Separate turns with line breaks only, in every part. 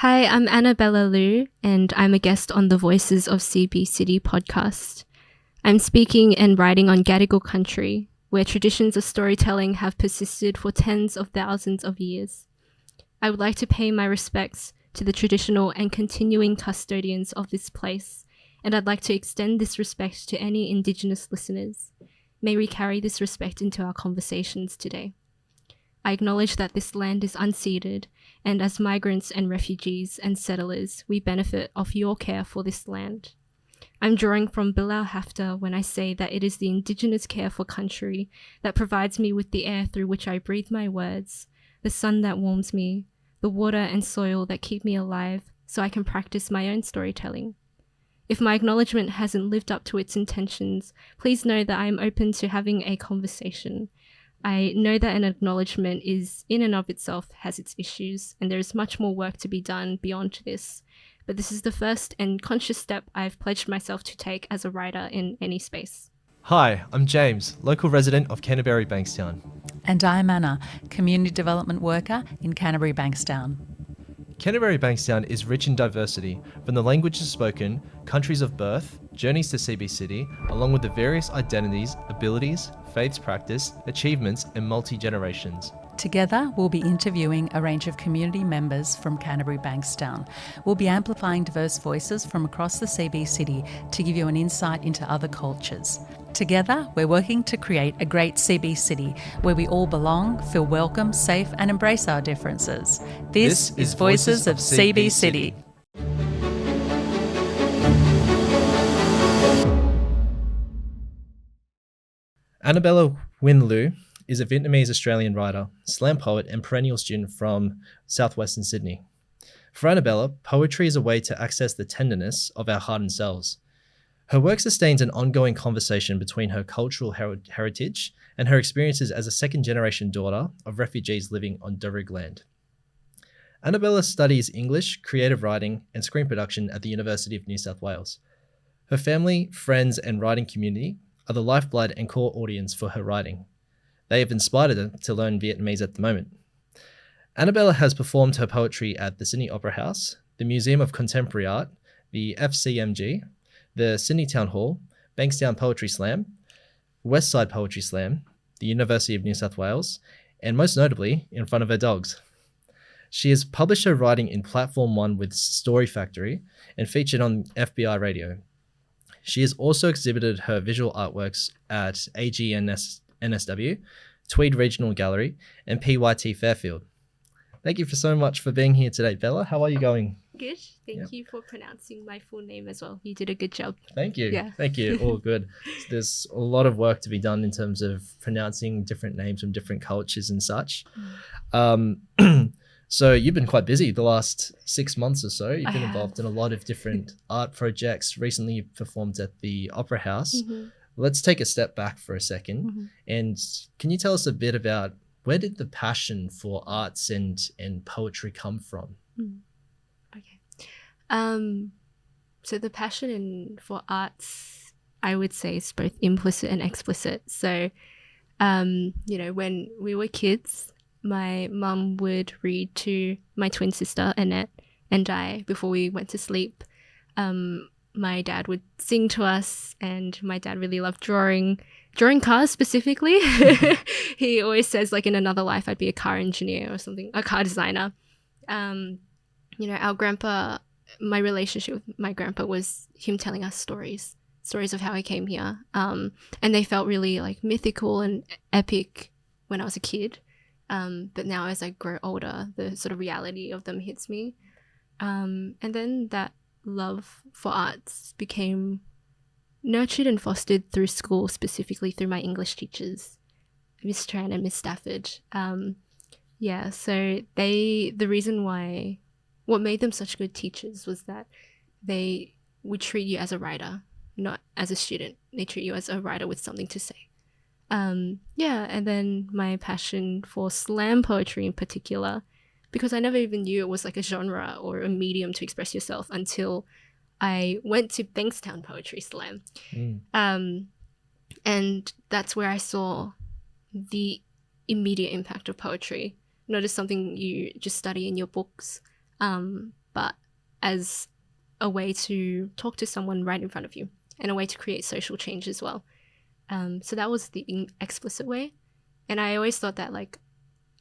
Hi, I'm Annabella Luu, and I'm a guest on the Voices of CBCity podcast. I'm speaking and writing on Gadigal country, where traditions of storytelling have persisted for tens of thousands of years. I would like to pay my respects to the traditional and continuing custodians of this place, and I'd like to extend this respect to any Indigenous listeners. May we carry this respect into our conversations today. I acknowledge that this land is unceded, and as migrants and refugees and settlers, we benefit of your care for this land. I'm drawing from Bilal Haftar when I say that it is the Indigenous care for country that provides me with the air through which I breathe my words, the sun that warms me, the water and soil that keep me alive so I can practice my own storytelling. If my acknowledgement hasn't lived up to its intentions, please know that I am open to having a conversation. I know that an acknowledgement is in and of itself has its issues, and there is much more work to be done beyond this. But this is the first and conscious step I've pledged myself to take as a writer in any space.
Hi, I'm James, local resident of Canterbury Bankstown.
And I'm Anna, community development worker in Canterbury Bankstown.
Canterbury Bankstown is rich in diversity, from the languages spoken, countries of birth, journeys to CBCity, along with the various identities, abilities, faiths practiced, achievements, and multi-generations.
Together, we'll be interviewing a range of community members from Canterbury Bankstown. We'll be amplifying diverse voices from across the CBCity to give you an insight into other cultures. Together, we're working to create a great CBCity where we all belong, feel welcome, safe, and embrace our differences. This is Voices of CBCity.
Annabella Luu is a Vietnamese-Australian writer, slam poet, and perennial student from southwestern Sydney. For Annabella, poetry is a way to access the tenderness of our hardened selves. Her work sustains an ongoing conversation between her cultural heritage and her experiences as a second-generation daughter of refugees living on Darug Land. Annabella studies English, creative writing, and screen production at the University of New South Wales. Her family, friends, and writing community are the lifeblood and core audience for her writing. They have inspired her to learn Vietnamese at the moment. Annabella has performed her poetry at the Sydney Opera House, the Museum of Contemporary Art, the FCMG, the Sydney Town Hall, Bankstown Poetry Slam, Westside Poetry Slam, the University of New South Wales, and most notably, in front of her dogs. She has published her writing in Platform 1 with Story Factory and featured on FBI Radio. She has also exhibited her visual artworks at AGNSW, Tweed Regional Gallery, and PYT Fairfield. Thank you so much for being here today, Bella. How are you going?
Good. Thank you for pronouncing my full name as well. You did a good job.
Thank you.
Yeah.
Thank you. All good. There's a lot of work to be done in terms of pronouncing different names from different cultures and such. So you've been quite busy the last 6 months or so. You've been involved in a lot of different art projects. Recently you performed at the Opera House. Mm-hmm. Let's take a step back for a second. Mm-hmm. And can you tell us a bit about where did the passion for arts and poetry come from?
Okay. So the passion for arts, I would say, is both implicit and explicit. So, when we were kids, my mum would read to my twin sister, Annette, and I before we went to sleep. My dad would sing to us, and my dad really loved drawing cars specifically. He always says, like, in another life, I'd be a car engineer or something, a car designer. Our grandpa, my relationship with my grandpa was him telling us stories of how he came here. And they felt really like mythical and epic when I was a kid. But now as I grow older, the sort of reality of them hits me. And then that love for arts became nurtured and fostered through school, specifically through my English teachers, Miss Tran and Miss Stafford. So the reason why, what made them such good teachers was that they would treat you as a writer, not as a student. They treat you as a writer with something to say. And then my passion for slam poetry in particular, because I never even knew it was like a genre or a medium to express yourself until I went to Bankstown Poetry Slam. And that's where I saw the immediate impact of poetry, not as something you just study in your books, but as a way to talk to someone right in front of you and a way to create social change as well. So that was the explicit way. And I always thought that like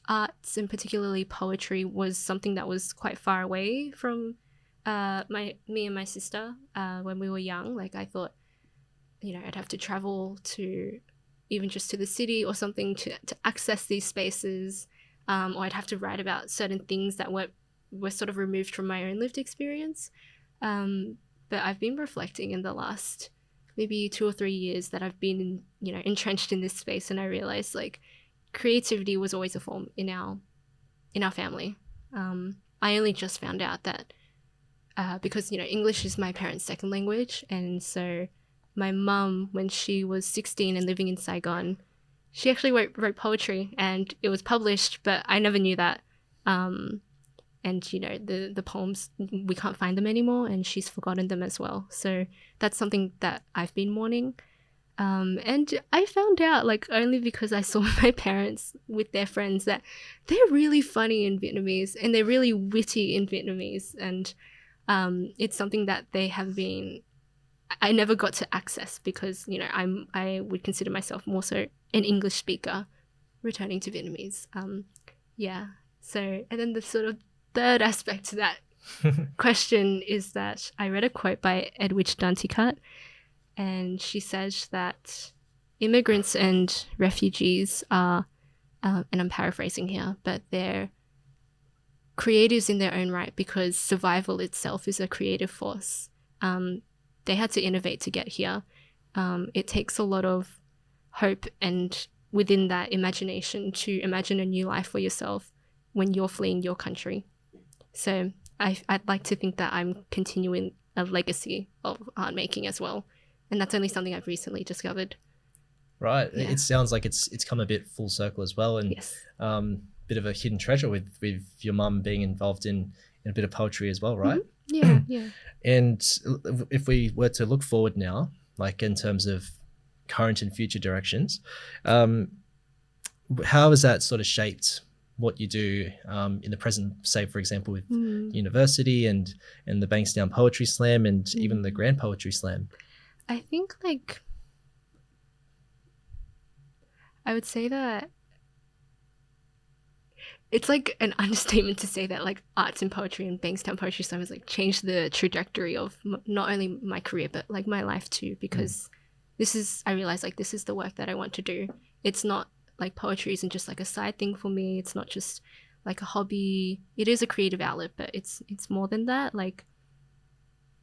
arts and particularly poetry was something that was quite far away from me and my sister when we were young. Like I thought, you know, I'd have to travel to even just to the city or something to access these spaces, or I'd have to write about certain things that were sort of removed from my own lived experience. But I've been reflecting in the last maybe 2 or 3 years that I've been, you know, entrenched in this space, and I realized like creativity was always a form in our family. I only just found out that because, you know, English is my parents' second language, and so my mum, when she was 16 and living in Saigon, she actually wrote poetry, and it was published, but I never knew that. And, you know, the poems, we can't find them anymore, and she's forgotten them as well. So that's something that I've been mourning. And I found out, like, only because I saw my parents with their friends, that they're really funny in Vietnamese and they're really witty in Vietnamese. And it's something that they have been, I never got to access because, you know, I would consider myself more so an English speaker returning to Vietnamese. Yeah. So, and then the sort of third aspect to that question is that I read a quote by Edwidge Danticat, and she says that immigrants and refugees are, and I'm paraphrasing here, but they're creatives in their own right because survival itself is a creative force. They had to innovate to get here. It takes a lot of hope and within that imagination to imagine a new life for yourself when you're fleeing your country. So I'd like to think that I'm continuing a legacy of art making as well. And that's only something I've recently discovered.
Right.
Yeah.
It sounds like it's come a bit full circle as well. And
yes.
Bit of a hidden treasure with your mum being involved in a bit of poetry as well, right?
Mm-hmm. Yeah, yeah.
And if we were to look forward now, like in terms of current and future directions, how has that sort of shaped what you do in the present, say, for example, with university and the Bankstown Poetry Slam and even the Grand Poetry Slam?
I think, like, I would say that it's like an understatement to say that like arts and poetry and Bankstown Poetry Slam has like changed the trajectory of not only my career but like my life too, because I realize like this is the work that I want to do. It's not like poetry isn't just like a side thing for me. It's not just like a hobby. It is a creative outlet, but it's more than that. Like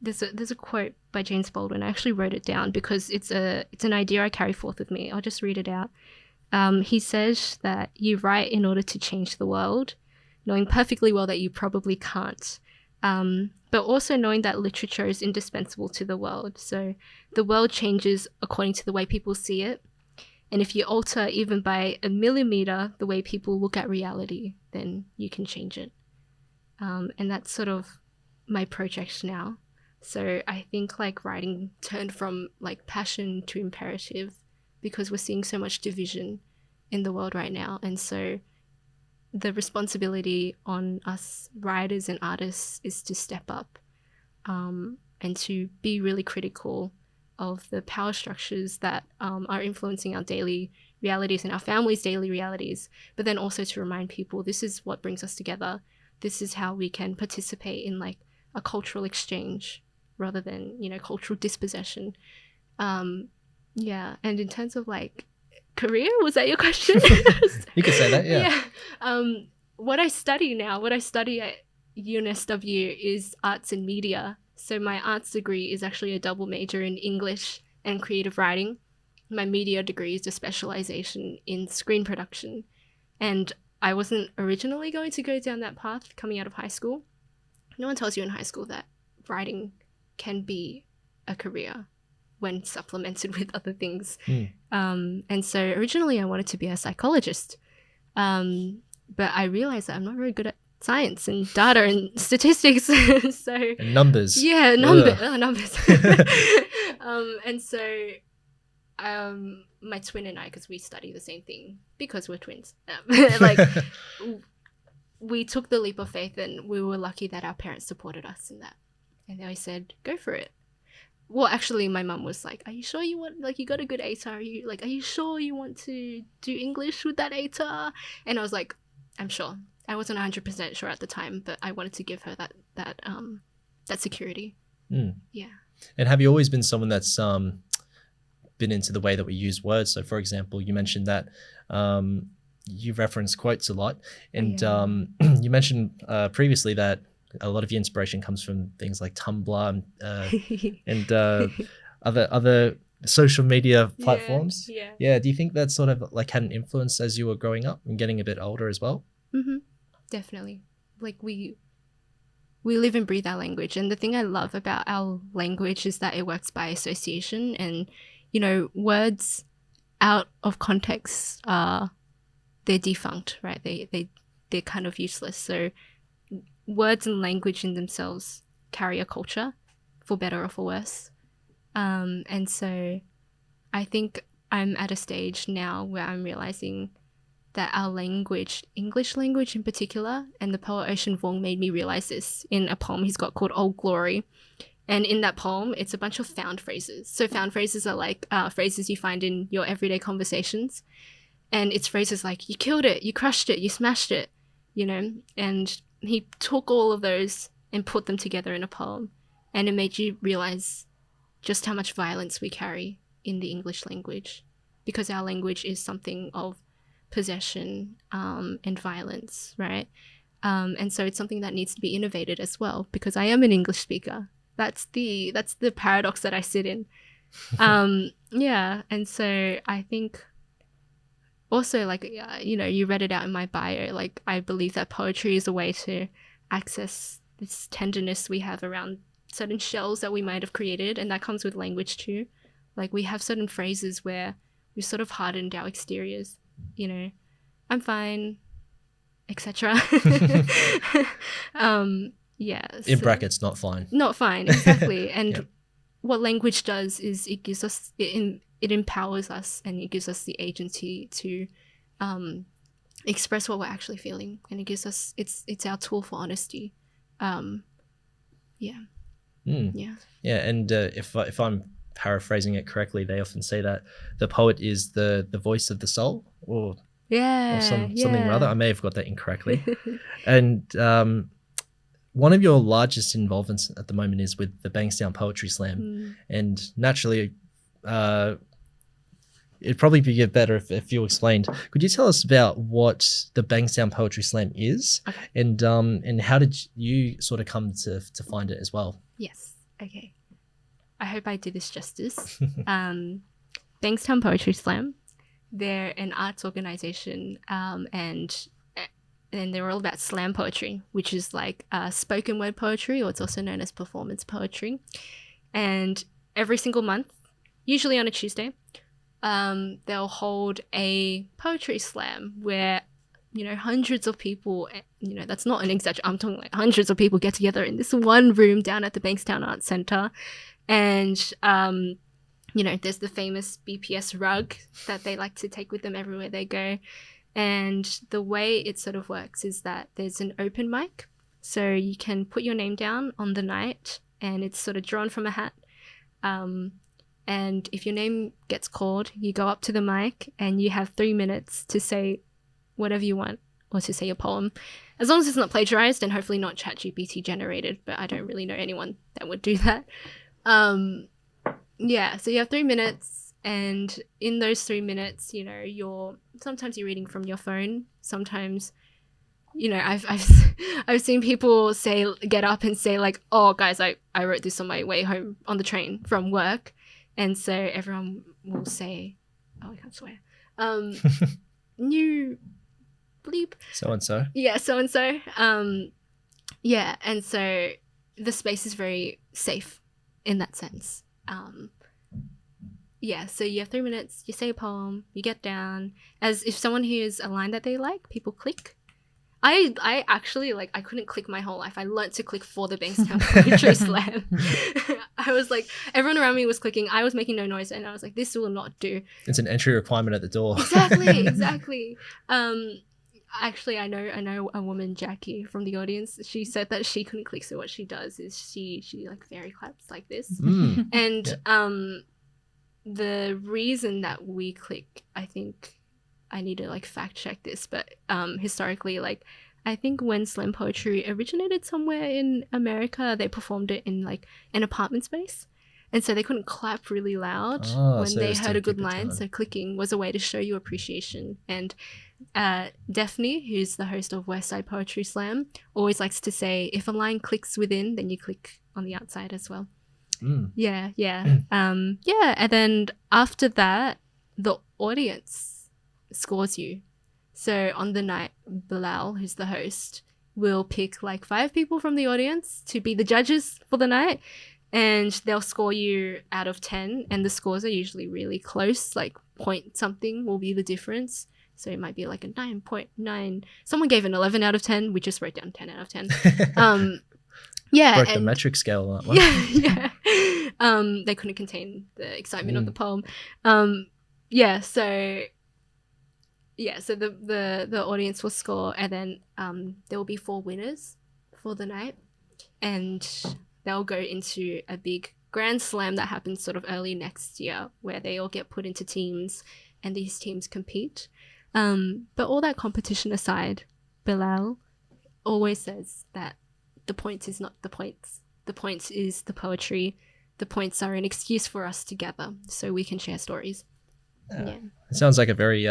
there's a quote by James Baldwin. I actually wrote it down because it's an idea I carry forth with me. I'll just read it out. He says that you write in order to change the world, knowing perfectly well that you probably can't, but also knowing that literature is indispensable to the world. So the world changes according to the way people see it. And if you alter even by a millimeter the way people look at reality, then you can change it. And that's sort of my project now. So I think like writing turned from like passion to imperative, because we're seeing so much division in the world right now. And so the responsibility on us writers and artists is to step up and to be really critical of the power structures that are influencing our daily realities and our families' daily realities, but then also to remind people this is what brings us together. This is how we can participate in like a cultural exchange rather than, you know, cultural dispossession. Yeah, and in terms of like career, was that your question?
You could say that, yeah.
What I study at UNSW is arts and media. So my arts degree is actually a double major in English and creative writing. My media degree is a specialization in screen production. And I wasn't originally going to go down that path coming out of high school. No one tells you in high school that writing can be a career when supplemented with other things. And so originally I wanted to be a psychologist. But I realized that I'm not very good at science and data and statistics. So
and numbers.
Yeah, numbers. And so my twin and I, because we study the same thing because we're twins, like we took the leap of faith, and we were lucky that our parents supported us in that. And they always said, go for it. Well, actually, my mum was like, are you sure you want, like, you got a good ATAR? Are you sure you want to do English with that ATAR? And I was like, I'm sure. I wasn't 100% sure at the time, but I wanted to give her that security. Yeah.
And have you always been someone that's been into the way that we use words? So, for example, you mentioned that you reference quotes a lot, and you mentioned previously that a lot of your inspiration comes from things like Tumblr and other social media platforms.
Yeah.
Do you think that sort of like had an influence as you were growing up and getting a bit older as well?
Definitely. Like we live and breathe our language, and the thing I love about our language is that it works by association, and words out of context they're defunct, right? They're kind of useless. So words and language in themselves carry a culture, for better or for worse. And so I think I'm at a stage now where I'm realizing that our language, English language in particular, and the poet Ocean Vuong made me realize this in a poem he's got called Old Glory. And in that poem, it's a bunch of found phrases. So found phrases are like phrases you find in your everyday conversations. And it's phrases like, you killed it, you crushed it, you smashed it, and he took all of those and put them together in a poem. And it made you realize just how much violence we carry in the English language, because our language is something of possession and violence, right? And so it's something that needs to be innovated as well, because I am an English speaker. That's the paradox that I sit in. And so I think also, like, you read it out in my bio, like, I believe that poetry is a way to access this tenderness we have around certain shells that we might have created, and that comes with language too. Like, we have certain phrases where we sort of hardened our exteriors, I'm fine, etc.
In brackets, not fine.
Not fine, exactly. And what language does is it gives us, it empowers us, and it gives us the agency to express what we're actually feeling, and it gives us, it's our tool for honesty. And
if I'm paraphrasing it correctly, they often say that the poet is the voice of the soul, or something or other. I may have got that incorrectly. And one of your largest involvements at the moment is with the Bankstown Poetry Slam. And naturally, it'd probably be better if you explained. Could you tell us about what the Bankstown Poetry Slam is, and how did you sort of come to find it as well?
Yes. Okay. I hope I did this justice. Bankstown Poetry Slam. They're an arts organization, and they're all about slam poetry, which is like spoken word poetry, or it's also known as performance poetry. And every single month, usually on a Tuesday, they'll hold a poetry slam where, hundreds of people, that's not an exaggeration, I'm talking like hundreds of people get together in this one room down at the Bankstown Arts Centre. And, there's the famous BPS rug that they like to take with them everywhere they go. And the way it sort of works is that there's an open mic. So you can put your name down on the night, and it's sort of drawn from a hat. And if your name gets called, you go up to the mic and you have 3 minutes to say whatever you want, or to say your poem, as long as it's not plagiarized and hopefully not ChatGPT generated, but I don't really know anyone that would do that. So you have 3 minutes, and in those 3 minutes, sometimes you're reading from your phone, sometimes, I've seen people get up and say like, oh guys, I wrote this on my way home on the train from work. And so everyone will say, oh, I can't swear, new bleep.
So-and-so.
Yeah, so-and-so. And so the space is very safe in that sense. So you have 3 minutes, you say a poem, you get down. As if someone hears a line that they like, people click. I actually, I couldn't click my whole life. I learnt to click for the Bankstown Poetry Slam. I was like, everyone around me was clicking. I was making no noise, and I was like, this will not do.
It's an entry requirement at the door.
Exactly. Actually, I know a woman, Jackie, from the audience. She said that she couldn't click, so what she does is she like fairy claps like this. And the reason that we click, I think I need to like fact check this, but historically, like I think when slam poetry originated somewhere in America, they performed it in like an apartment space. And so they couldn't clap really loud when they heard a good line. So clicking was a way to show you appreciation. And Daphne, who's the host of Westside Poetry Slam, always likes to say, if a line clicks within, then you click on the outside as well. Yeah. And then after that, the audience scores you. So on the night, Bilal, who's the host, will pick like 5 people from the audience to be the judges for the night. And they'll score you out of 10, and the scores are usually really close, like point something will be the difference. So it might be like a 9.9. Someone gave an 11 out of 10. We just wrote down 10 out of 10.
Broke the metric scale on that one.
They couldn't contain the excitement of the poem. So the audience will score, and then there will be 4 winners for the night, and they'll go into a big grand slam that happens sort of early next year, where they all get put into teams and these teams compete. But all that competition aside, Bilal always says that the point is not the points. The point is the poetry. The points are an excuse for us to gather so we can share stories. It
sounds like a very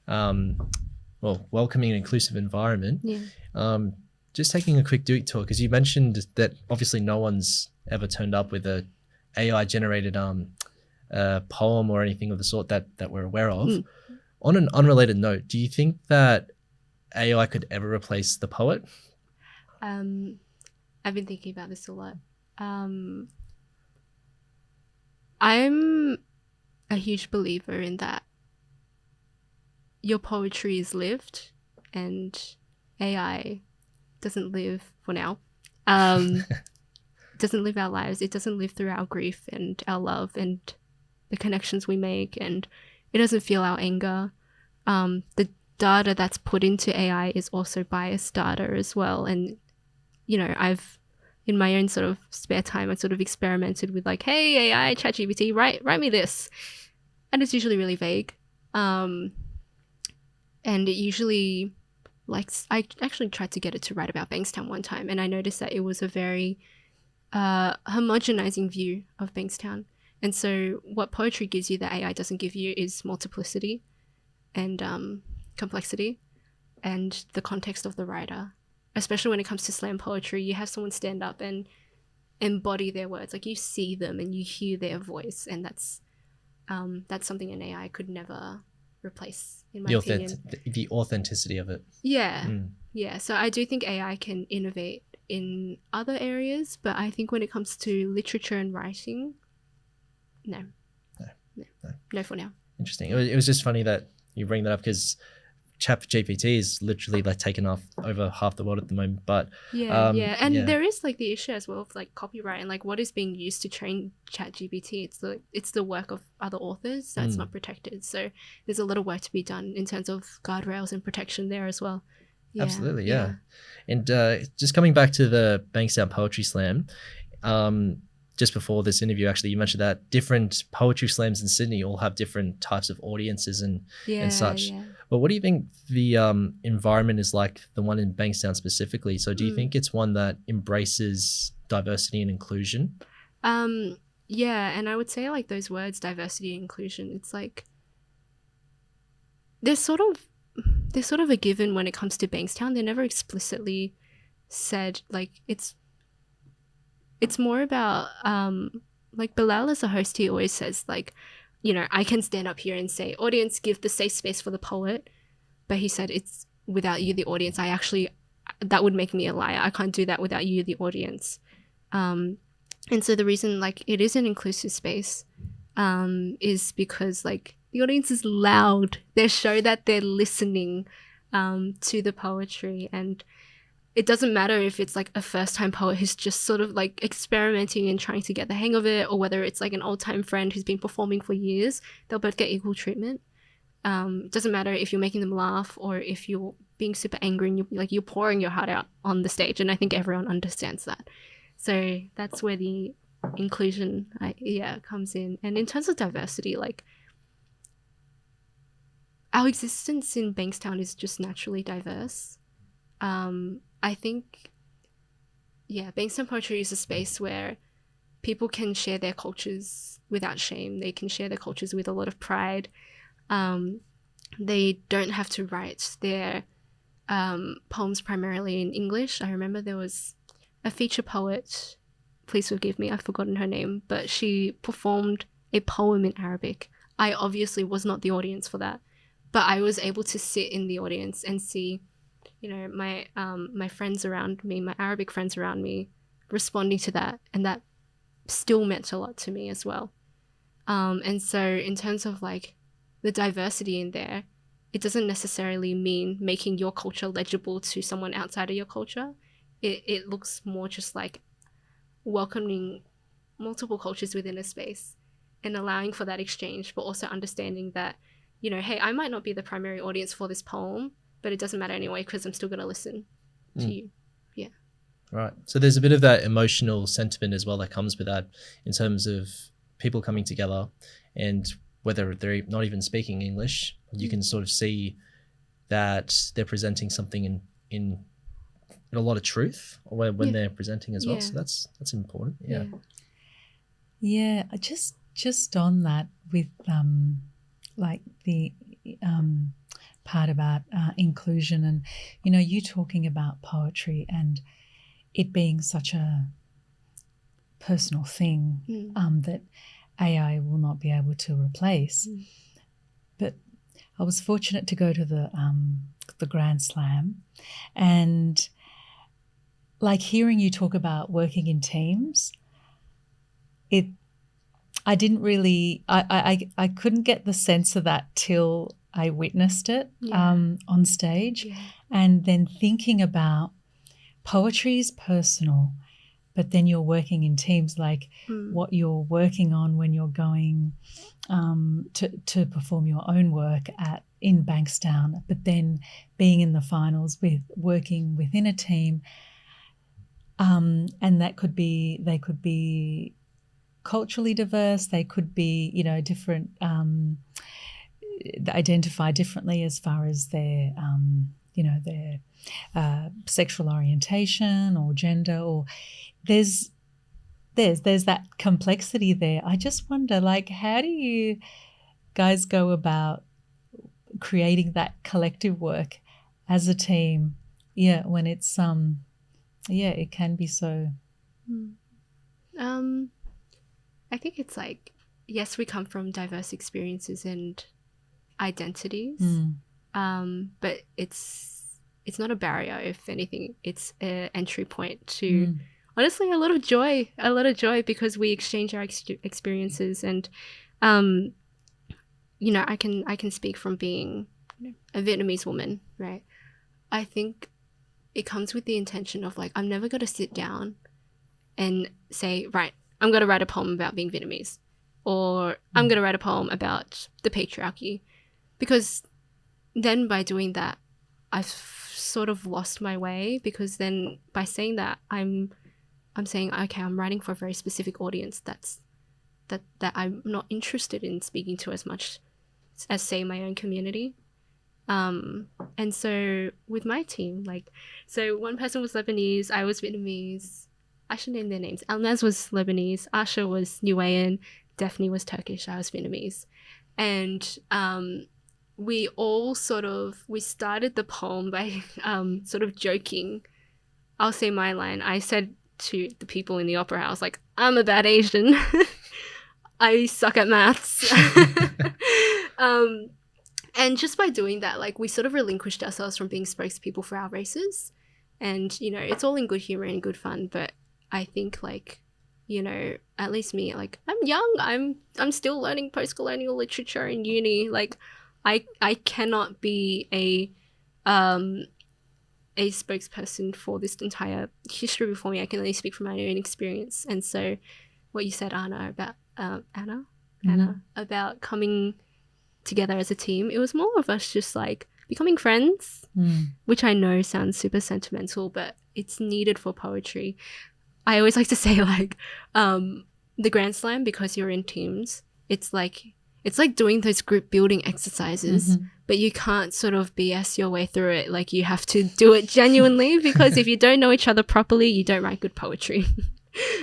welcoming and inclusive environment. Just taking a quick detour, because you mentioned that obviously no one's ever turned up with a AI generated poem or anything of the sort that we're aware of. On an unrelated note, do you think that AI could ever replace the poet?
I've been thinking about this a lot. I'm a huge believer in that your poetry is lived, and AI doesn't live for now. Doesn't live our lives. It doesn't live through our grief and our love and the connections we make, and it doesn't feel our anger. The data that's put into AI is also biased data as well. And, you know, I've, in my own sort of spare time, I sort of experimented with like, hey, AI, ChatGPT, write me this. And it's usually really vague. And it usually, like, I actually tried to get it to write about Bankstown one time, and I noticed that it was a very homogenizing view of Bankstown. And so what poetry gives you that AI doesn't give you is multiplicity and complexity and the context of the writer. Especially when it comes to slam poetry, you have someone stand up and embody their words. Like, you see them and you hear their voice, and that's something an AI could never replace, in my opinion.
The authenticity of it.
Yeah. So I do think AI can innovate in other areas, but I think when it comes to literature and writing, no for now.
Interesting. It was just funny that you bring that up, because ChatGPT is literally like taken off over half the world at the moment. But there is like the issue as well of like copyright and like what is being used to train ChatGPT. It's the work of other authors, so it's not protected. So there's a lot of work to be done in terms of guardrails and protection there as well. Absolutely, yeah. And just coming back to the Bankstown Poetry Slam, just before this interview, actually, you mentioned that different poetry slams in Sydney all have different types of audiences and such. Yeah. But what do you think the environment is like, the one in Bankstown specifically? So do you think it's one that embraces diversity and inclusion?
Yeah, and I would say like those words, diversity and inclusion, it's like they're sort of a given when it comes to Bankstown. They're never explicitly said. Like, it's more about like Bilal as a host, he always says like, you know, I can stand up here and say, audience, give the safe space for the poet, but he said it's without you, the audience, that would make me a liar. I can't do that without you, the audience. And so the reason like it is an inclusive space is because like the audience is loud. They show that they're listening to the poetry, and it doesn't matter if it's like a first-time poet who's just sort of like experimenting and trying to get the hang of it, or whether it's like an old-time friend who's been performing for years. They'll both get equal treatment. It doesn't matter if you're making them laugh or if you're being super angry and you're pouring your heart out on the stage, and I think everyone understands that. So that's where the inclusion comes in. And in terms of diversity, like our existence in Bankstown is just naturally diverse. I think Bankstown Poetry is a space where people can share their cultures without shame. They can share their cultures with a lot of pride. They don't have to write their poems primarily in English. I remember there was a feature poet, please forgive me, I've forgotten her name, but she performed a poem in Arabic. I obviously was not the audience for that, but I was able to sit in the audience and see, my friends around me, my Arabic friends around me, responding to that, and that still meant a lot to me as well. And so in terms of like the diversity in there, it doesn't necessarily mean making your culture legible to someone outside of your culture. It looks more just like welcoming multiple cultures within a space and allowing for that exchange, but also understanding that, hey, I might not be the primary audience for this poem, but it doesn't matter anyway because I'm still going to listen to you. Yeah.
Right. So there's a bit of that emotional sentiment as well that comes with that in terms of people coming together, and whether they're not even speaking English, you can sort of see that they're presenting something in a lot of truth when they're presenting as well. So that's important.
Yeah. Just on that with like the part about inclusion, and you talking about poetry and it being such a personal thing that AI will not be able to replace. But I was fortunate to go to the Grand Slam, and like hearing you talk about working in teams, I didn't really, I couldn't get the sense of that till I witnessed it on stage. And then thinking about poetry is personal, but then you're working in teams, like what you're working on when you're going to perform your own work in Bankstown, but then being in the finals with working within a team. And they could be culturally diverse, they could be, different, identify differently as far as their, their sexual orientation or gender, or there's that complexity there. I just wonder, like, how do you guys go about creating that collective work as a team? Yeah, when it's it can be so.
I think it's like, yes, we come from diverse experiences and identities, but it's not a barrier. If anything, it's an entry point to honestly a lot of joy because we exchange our experiences. And I can speak from being a Vietnamese woman, right? I think it comes with the intention of like, I'm never going to sit down and say, right, I'm going to write a poem about being Vietnamese, or I'm going to write a poem about the patriarchy, because then by doing that, I've sort of lost my way, because then by saying that, I'm saying, okay, I'm writing for a very specific audience that I'm not interested in speaking to as much as, say, my own community. And so with my team, so one person was Lebanese, I was Vietnamese. I should name their names. Alnaz was Lebanese, Asha was Niuean, Daphne was Turkish, I was Vietnamese. And we all we started the poem by sort of joking. I'll say my line. I said to the people in the opera house, like, I'm a bad Asian. I suck at maths. And just by doing that, we sort of relinquished ourselves from being spokespeople for our races. And, it's all in good humor and good fun. But I think, at least me, I'm young. I'm still learning post-colonial literature in uni. I cannot be a spokesperson for this entire history before me. I can only speak from my own experience. And so what you said, Anna, about Anna, about coming together as a team, it was more of us just becoming friends, which I know sounds super sentimental, but it's needed for poetry. I always like to say like the Grand Slam, because you're in teams, it's like doing those group building exercises, but you can't sort of BS your way through it. Like you have to do it genuinely, because if you don't know each other properly, you don't write good poetry.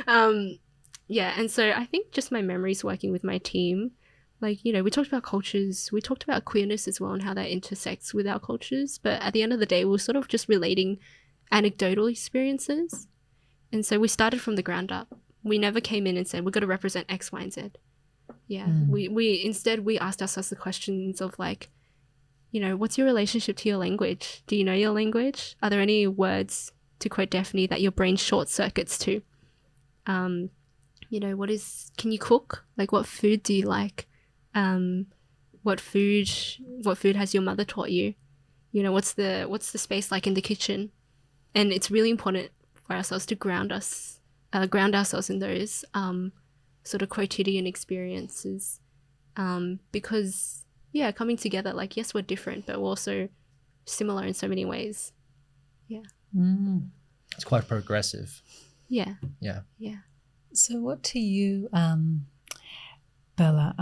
Yeah, and so I think just my memories working with my team, like, you know, we talked about cultures, we talked about queerness as well and how that intersects with our cultures, but at the end of the day, we're sort of just relating anecdotal experiences. And so we started from the ground up. We never came in and said, we've got to represent X, Y, and Z. Yeah, we instead, we asked ourselves the questions of like, you know, what's your relationship to your language? Do you know your language? Are there any words, to quote Daphne, that your brain short circuits to? You know, can you cook? Like, what food do you like? What food has your mother taught you? You know, what's the space like in the kitchen? And it's really important for ourselves to ground ourselves in those sort of quotidian experiences, because yeah, coming together, like, yes, we're different, but we're also similar in so many ways. Yeah.
It's quite progressive.
Yeah.
So what to you, Bella,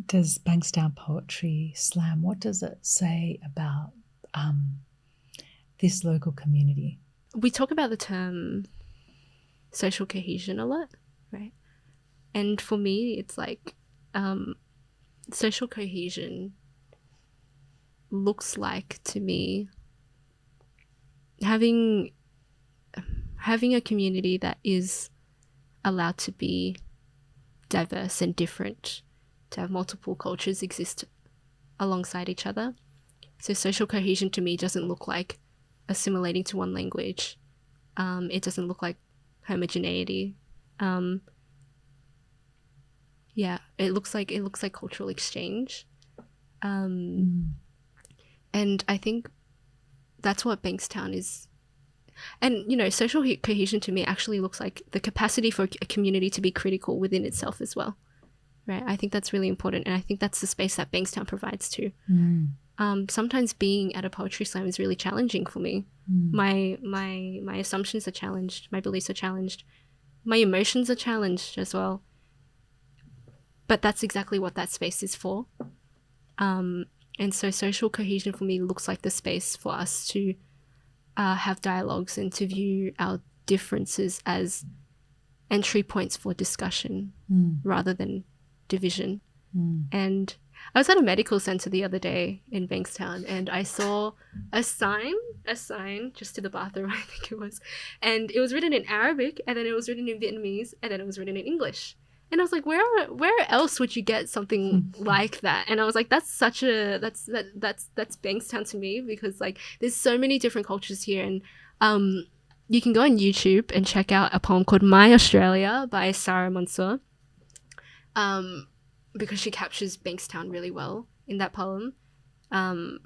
does Bankstown Poetry Slam, what does it say about this local community?
We talk about the term social cohesion a lot, right? And for me, it's like social cohesion looks like, to me, having a community that is allowed to be diverse and different, to have multiple cultures exist alongside each other. So social cohesion to me doesn't look like assimilating to one language. It doesn't look like homogeneity. Yeah, it looks like cultural exchange. And I think that's what Bankstown is. And, you know, social cohesion to me actually looks like the capacity for a community to be critical within itself as well, right? I think that's really important, and I think that's the space that Bankstown provides too. Sometimes being at a poetry slam is really challenging for me. My assumptions are challenged, my beliefs are challenged, my emotions are challenged as well. But that's exactly what that space is for. And so social cohesion for me looks like the space for us to have dialogues and to view our differences as entry points for discussion rather than division. And I was at a medical center the other day in Bankstown, and I saw a sign just to the bathroom, I think it was, and it was written in Arabic, and then it was written in Vietnamese, and then it was written in English. And I was like, where else would you get something like that? And I was like, that's Bankstown to me, because like there's so many different cultures here. And you can go on YouTube and check out a poem called My Australia by Sara Mansour, because she captures Bankstown really well in that poem. But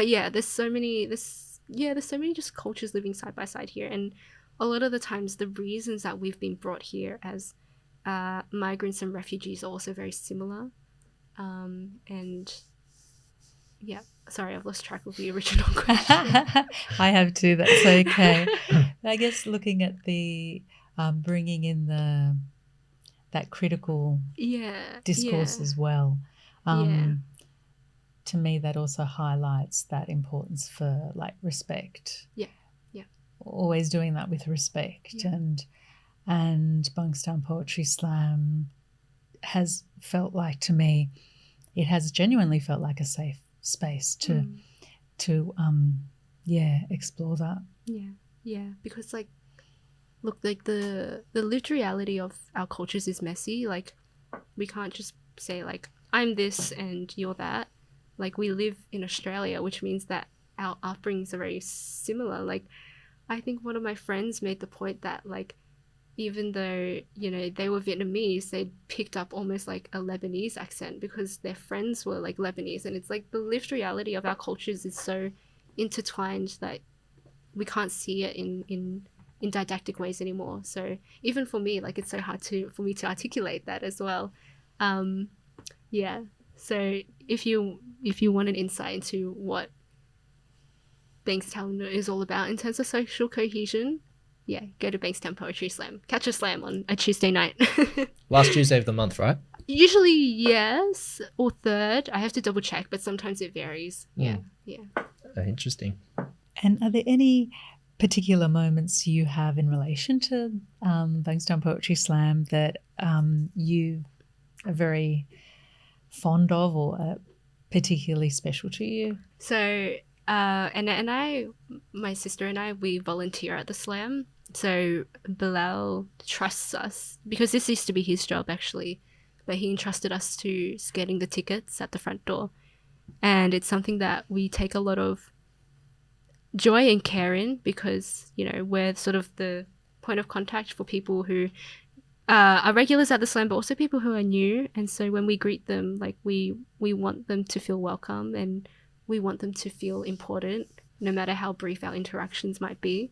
yeah, there's so many just cultures living side by side here, and a lot of the times the reasons that we've been brought here as migrants and refugees are also very similar. And yeah, sorry, I've lost track of the original question.
I have too, that's okay. I guess looking at the bringing in that critical discourse as well. To me, that also highlights that importance for like respect. Always doing that with respect. And Bankstown Poetry Slam has felt like, to me, it has genuinely felt like a safe space to explore that.
Because like, look, like the lived reality of our cultures is messy. Like, we can't just say like, I'm this and you're that. Like, we live in Australia, which means that our upbringings are very similar. Like, I think one of my friends made the point that like, even though, you know, they were Vietnamese, they picked up almost like a Lebanese accent because their friends were like Lebanese. And it's like the lived reality of our cultures is so intertwined that we can't see it in didactic ways anymore. So even for me, like, it's so hard for me to articulate that as well. So if you want an insight into what Bankstown is all about in terms of social cohesion, yeah, go to Bankstown Poetry Slam. Catch a slam on a Tuesday night.
Last Tuesday of the month, right?
Usually yes, or third. I have to double check, but sometimes it varies. Yeah.
Interesting.
And are there any particular moments you have in relation to Bankstown Poetry Slam that you are very fond of or are particularly special to you?
So, my sister and I, we volunteer at the slam. So Bilal trusts us because this used to be his job actually, but he entrusted us to getting the tickets at the front door. And it's something that we take a lot of joy and care in because, you know, we're sort of the point of contact for people who are regulars at the slam, but also people who are new. And so when we greet them, like we want them to feel welcome and we want them to feel important, no matter how brief our interactions might be.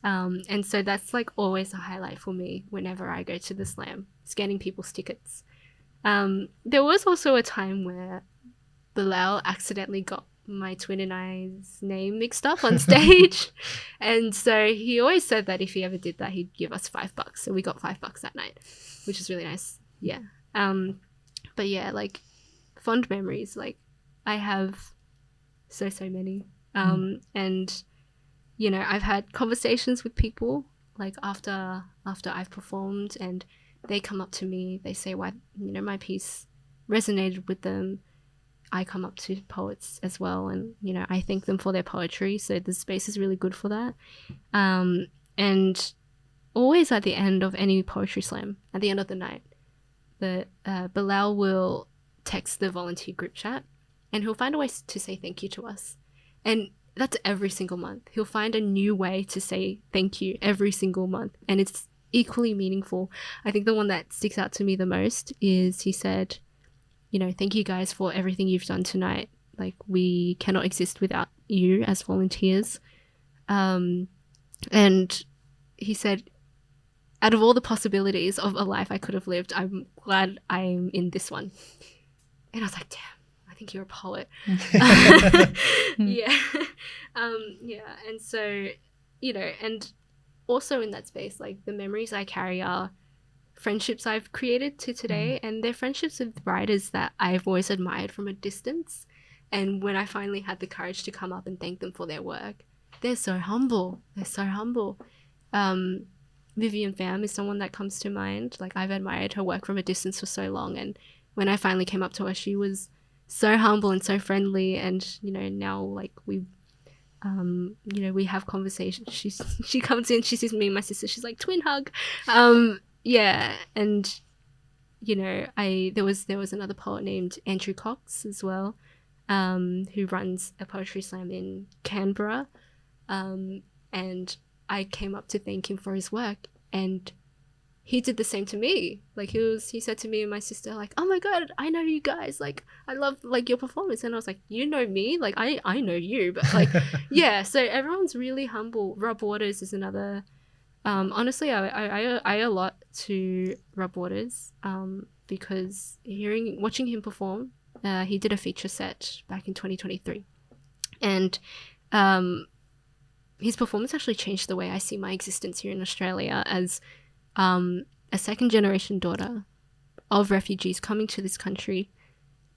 And so that's like always a highlight for me whenever I go to the slam, scanning people's tickets. There was also a time where Bilal accidentally got my twin and I's name mixed up on stage. And so he always said that if he ever did that, he'd give us $5. So we got $5 that night, which is really nice. Yeah. But yeah, like fond memories, like I have so many. And, you know, I've had conversations with people like after I've performed and they come up to me, they say why, you know, my piece resonated with them. I come up to poets as well and, you know, I thank them for their poetry. So the space is really good for that. And always at the end of any poetry slam, at the end of the night, Bilal will text the volunteer group chat and he'll find a way to say thank you to us. And that's every single month. He'll find a new way to say thank you every single month. And it's equally meaningful. I think the one that sticks out to me the most is he said, you know, thank you guys for everything you've done tonight. Like we cannot exist without you as volunteers. And he said, out of all the possibilities of a life I could have lived, I'm glad I'm in this one. And I was like, damn, I think you're a poet. Yeah. Yeah. And so, you know, and also in that space, like the memories I carry are friendships I've created to today, and they're friendships with writers that I've always admired from a distance. And when I finally had the courage to come up and thank them for their work, they're so humble. Vivian Pham is someone that comes to mind. Like I've admired her work from a distance for so long, and when I finally came up to her, she was so humble and so friendly. And you know, now like we have conversations. She comes in, she sees me and my sister, she's like, twin hug. Yeah, and you know, there was another poet named Andrew Cox as well, who runs a poetry slam in Canberra, and I came up to thank him for his work, and he did the same to me. Like he said to me and my sister, like, oh my god, I know you guys, like I love like your performance. And I was like, you know me, like I know you, but like yeah, so everyone's really humble. Rob Waters is another. Honestly, I owe a lot to Rob Waters, because watching him perform, he did a feature set back in 2023, and his performance actually changed the way I see my existence here in Australia as a second generation daughter of refugees coming to this country,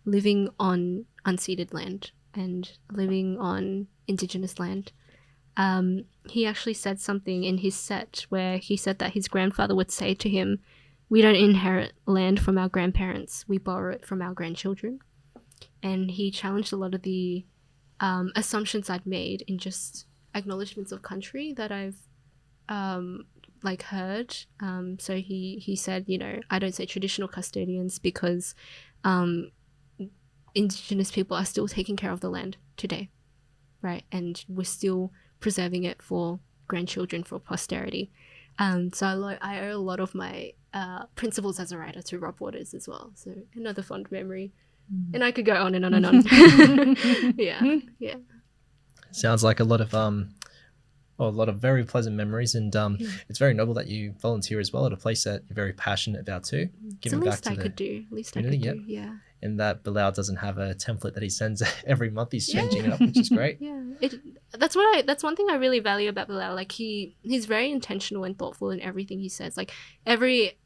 living on unceded land and living on Indigenous land. He actually said something in his set where he said that his grandfather would say to him, we don't inherit land from our grandparents, we borrow it from our grandchildren. And he challenged a lot of the assumptions I'd made in just acknowledgements of country that I've heard. So he said, you know, I don't say traditional custodians because Indigenous people are still taking care of the land today, right? And we're still preserving it for grandchildren, for posterity. So I owe a lot of my principles as a writer to Rob Waters as well. So another fond memory. And I could go on and on and on. Yeah. Sounds
like a lot a lot of very pleasant memories, and it's very noble that you volunteer as well at a place that you're very passionate about too.
It's the least I could do. Least I could do, yeah.
And that Bilal doesn't have a template that he sends every month. He's changing it up, which is great.
Yeah, that's one thing I really value about Bilal. Like he's very intentional and thoughtful in everything he says. Like every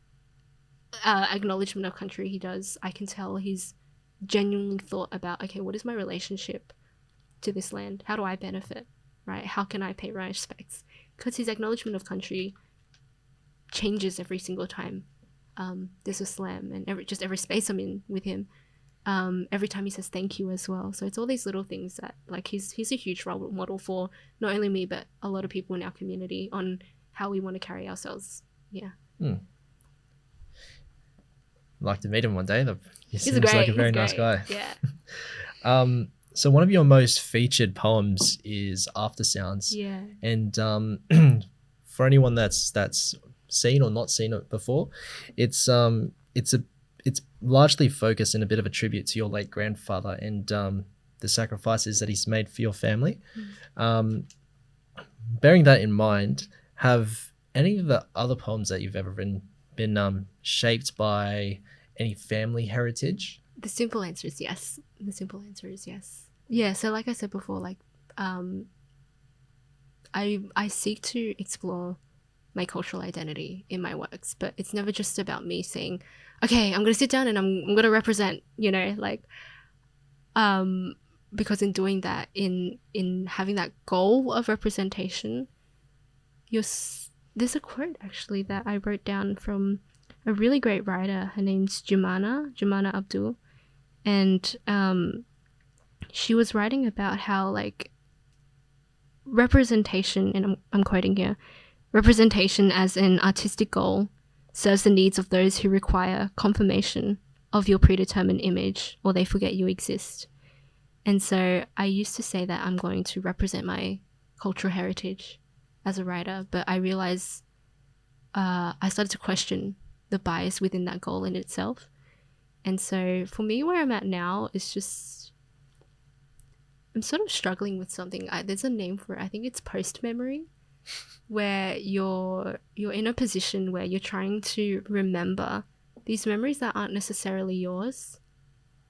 acknowledgement of country he does, I can tell he's genuinely thought about, okay, what is my relationship to this land? How do I benefit? Right? How can I pay my respects? Because his acknowledgement of country changes every single time there's a slam, and every space I'm in with him. Every time he says thank you as well. So it's all these little things that, like, he's a huge role model for not only me but a lot of people in our community on how we want to carry ourselves. Yeah.
I'd like to meet him one day. He seems
great.
like a very nice guy.
Yeah.
So one of your most featured poems is After Sounds.
Yeah.
And for anyone that's seen or not seen it before, it's largely focused in a bit of a tribute to your late grandfather and the sacrifices that he's made for your family. Bearing that in mind, have any of the other poems that you've ever written been shaped by any family heritage?
The simple answer is yes. Yeah, so like I said before, like I seek to explore my cultural identity in my works, but it's never just about me saying, okay, I'm going to sit down and I'm going to represent, like, because in doing that, in having that goal of representation, there's a quote actually that I wrote down from a really great writer. Her name's Jumana Abdul, and she was writing about how, like, representation, and I'm quoting here, representation as an artistic goal serves the needs of those who require confirmation of your predetermined image, or they forget you exist. And so I used to say that I'm going to represent my cultural heritage as a writer, but I realized I started to question the bias within that goal in itself. And so for me, where I'm at now is just, I'm sort of struggling with something. There's a name for it. I think it's post-memory, where you're in a position where you're trying to remember these memories that aren't necessarily yours.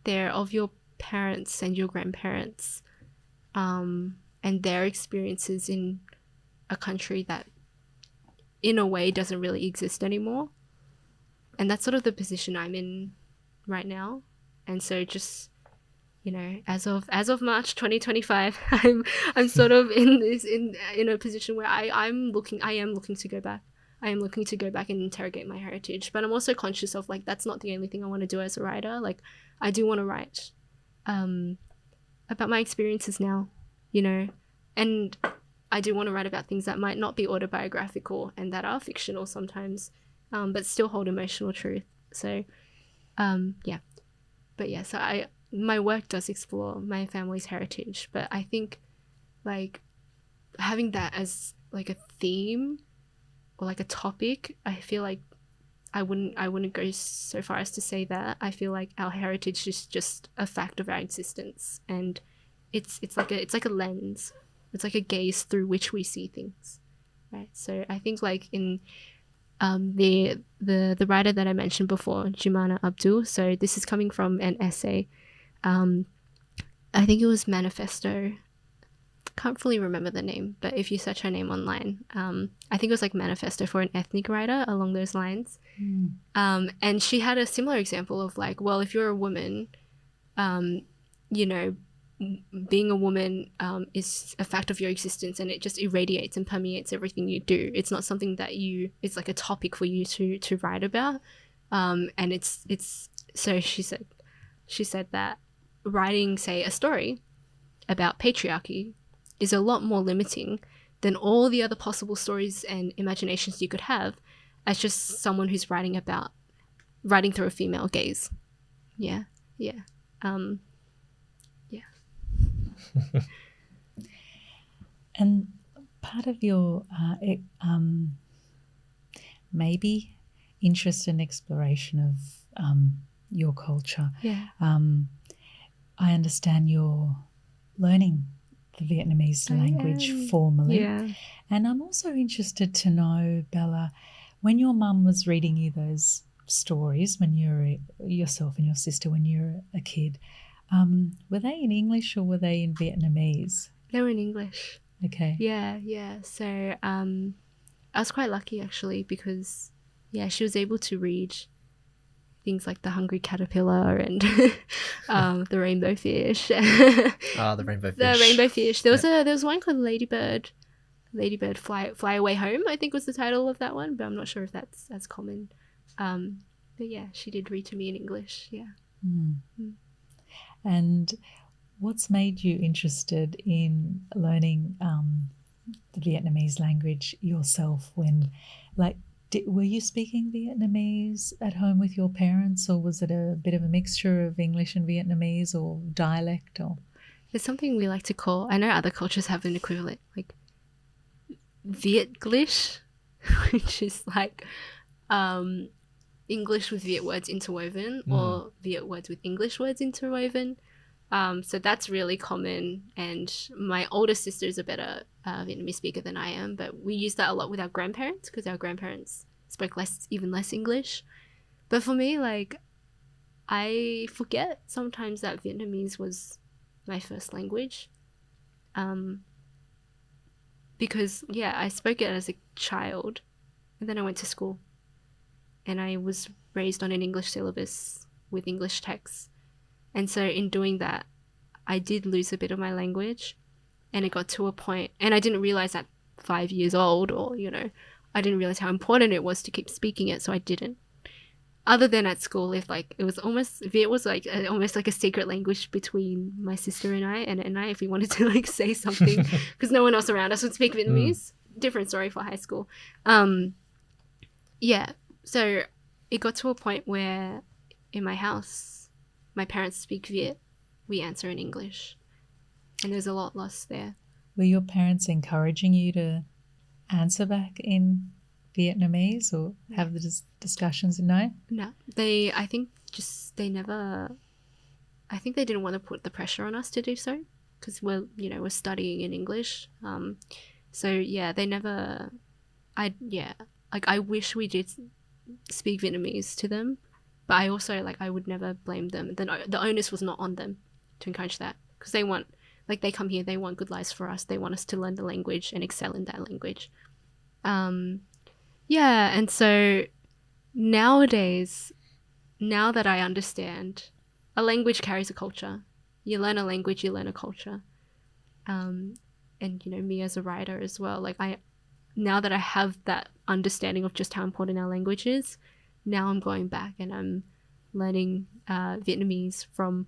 They're of your parents and your grandparents, and their experiences in a country that in a way doesn't really exist anymore. And that's sort of the position I'm in right now. And so just, as of March 2025, I'm sort of in a position where I am looking to go back. I am looking to go back and interrogate my heritage, but I'm also conscious of, like, that's not the only thing I want to do as a writer. Like, I do want to write about my experiences now, and I do want to write about things that might not be autobiographical and that are fictional sometimes, but still hold emotional truth. So, so my work does explore my family's heritage, but I think, like, having that as, like, a theme or, like, a topic, I feel like I wouldn't go so far as to say that. I feel like our heritage is just a fact of our existence, and it's like a lens. It's like a gaze through which we see things, right? So I think, like, in the writer that I mentioned before, Jumana Abdul. So this is coming from an essay. I think it was Manifesto. Can't fully remember the name, but if you search her name online, I think it was like Manifesto for an ethnic writer, along those lines. And she had a similar example of, like, well, if you're a woman, being a woman is a fact of your existence, and it just irradiates and permeates everything you do. It's not something that it's like a topic for you to write about. And it's so she said that writing, say, a story about patriarchy is a lot more limiting than all the other possible stories and imaginations you could have as just someone who's writing through a female gaze. Yeah.
And part of your maybe interest and exploration of your culture, I understand you're learning the Vietnamese language
am.
formally.
Yeah.
And I'm also interested to know, Bella, when your mum was reading you those stories when you were yourself and your sister when you were a kid, were they in English or were they in Vietnamese?
They were in English.
Okay.
Yeah. So I was quite lucky actually because, yeah, she was able to read things like The Hungry Caterpillar and The Rainbow Fish.
The Rainbow Fish.
The Rainbow Fish. There was one called Ladybird Fly Away Home, I think was the title of that one, but I'm not sure if that's as common. But yeah, she did read to me in English. Yeah.
And what's made you interested in learning the Vietnamese language yourself? When, like, were you speaking Vietnamese at home with your parents, or was it a bit of a mixture of English and Vietnamese, or dialect? Or
There's something we like to call, I know other cultures have an equivalent, like Vietglish, which is like English with Viet words interwoven, or Viet words with English words interwoven. So that's really common, and my older sister is a better Vietnamese speaker than I am, but we use that a lot with our grandparents because our grandparents spoke even less English. But for me, like, I forget sometimes that Vietnamese was my first language, because I spoke it as a child, and then I went to school, and I was raised on an English syllabus with English texts. And so in doing that, I did lose a bit of my language, and it got to a point, and I didn't realize at 5 years old, or, I didn't realize how important it was to keep speaking it, so I didn't. Other than at school, if like it was almost almost like a secret language between my sister and I, if we wanted to like say something, because no one else around us would speak Vietnamese. Different story for high school. So it got to a point where in my house, my parents speak Viet, we answer in English, and there's a lot lost there.
Were your parents encouraging you to answer back in Vietnamese or have the discussions? No,
I think they didn't want to put the pressure on us to do so, because we're studying in English. They never. I wish we did speak Vietnamese to them, but I also I would never blame them. The onus was not on them to encourage that, because they come here, they want good lives for us, they want us to learn the language and excel in that language. And so nowadays, now that I understand, a language carries a culture. You learn a language, you learn a culture. And me as a writer as well, now that I have that understanding of just how important our language is, now I'm going back and I'm learning Vietnamese from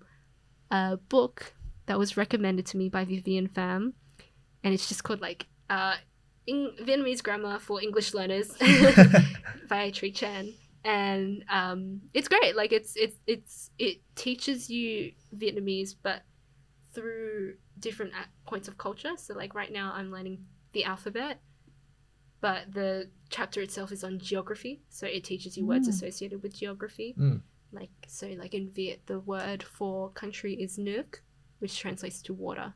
a book that was recommended to me by Vivian Pham, and it's just called Vietnamese Grammar for English Learners by Tri Chan, and it's great. It teaches you Vietnamese, but through different points of culture. So right now I'm learning the alphabet, but the chapter itself is on geography, so it teaches you words associated with geography. In Viet, the word for country is Nuc, which translates to water.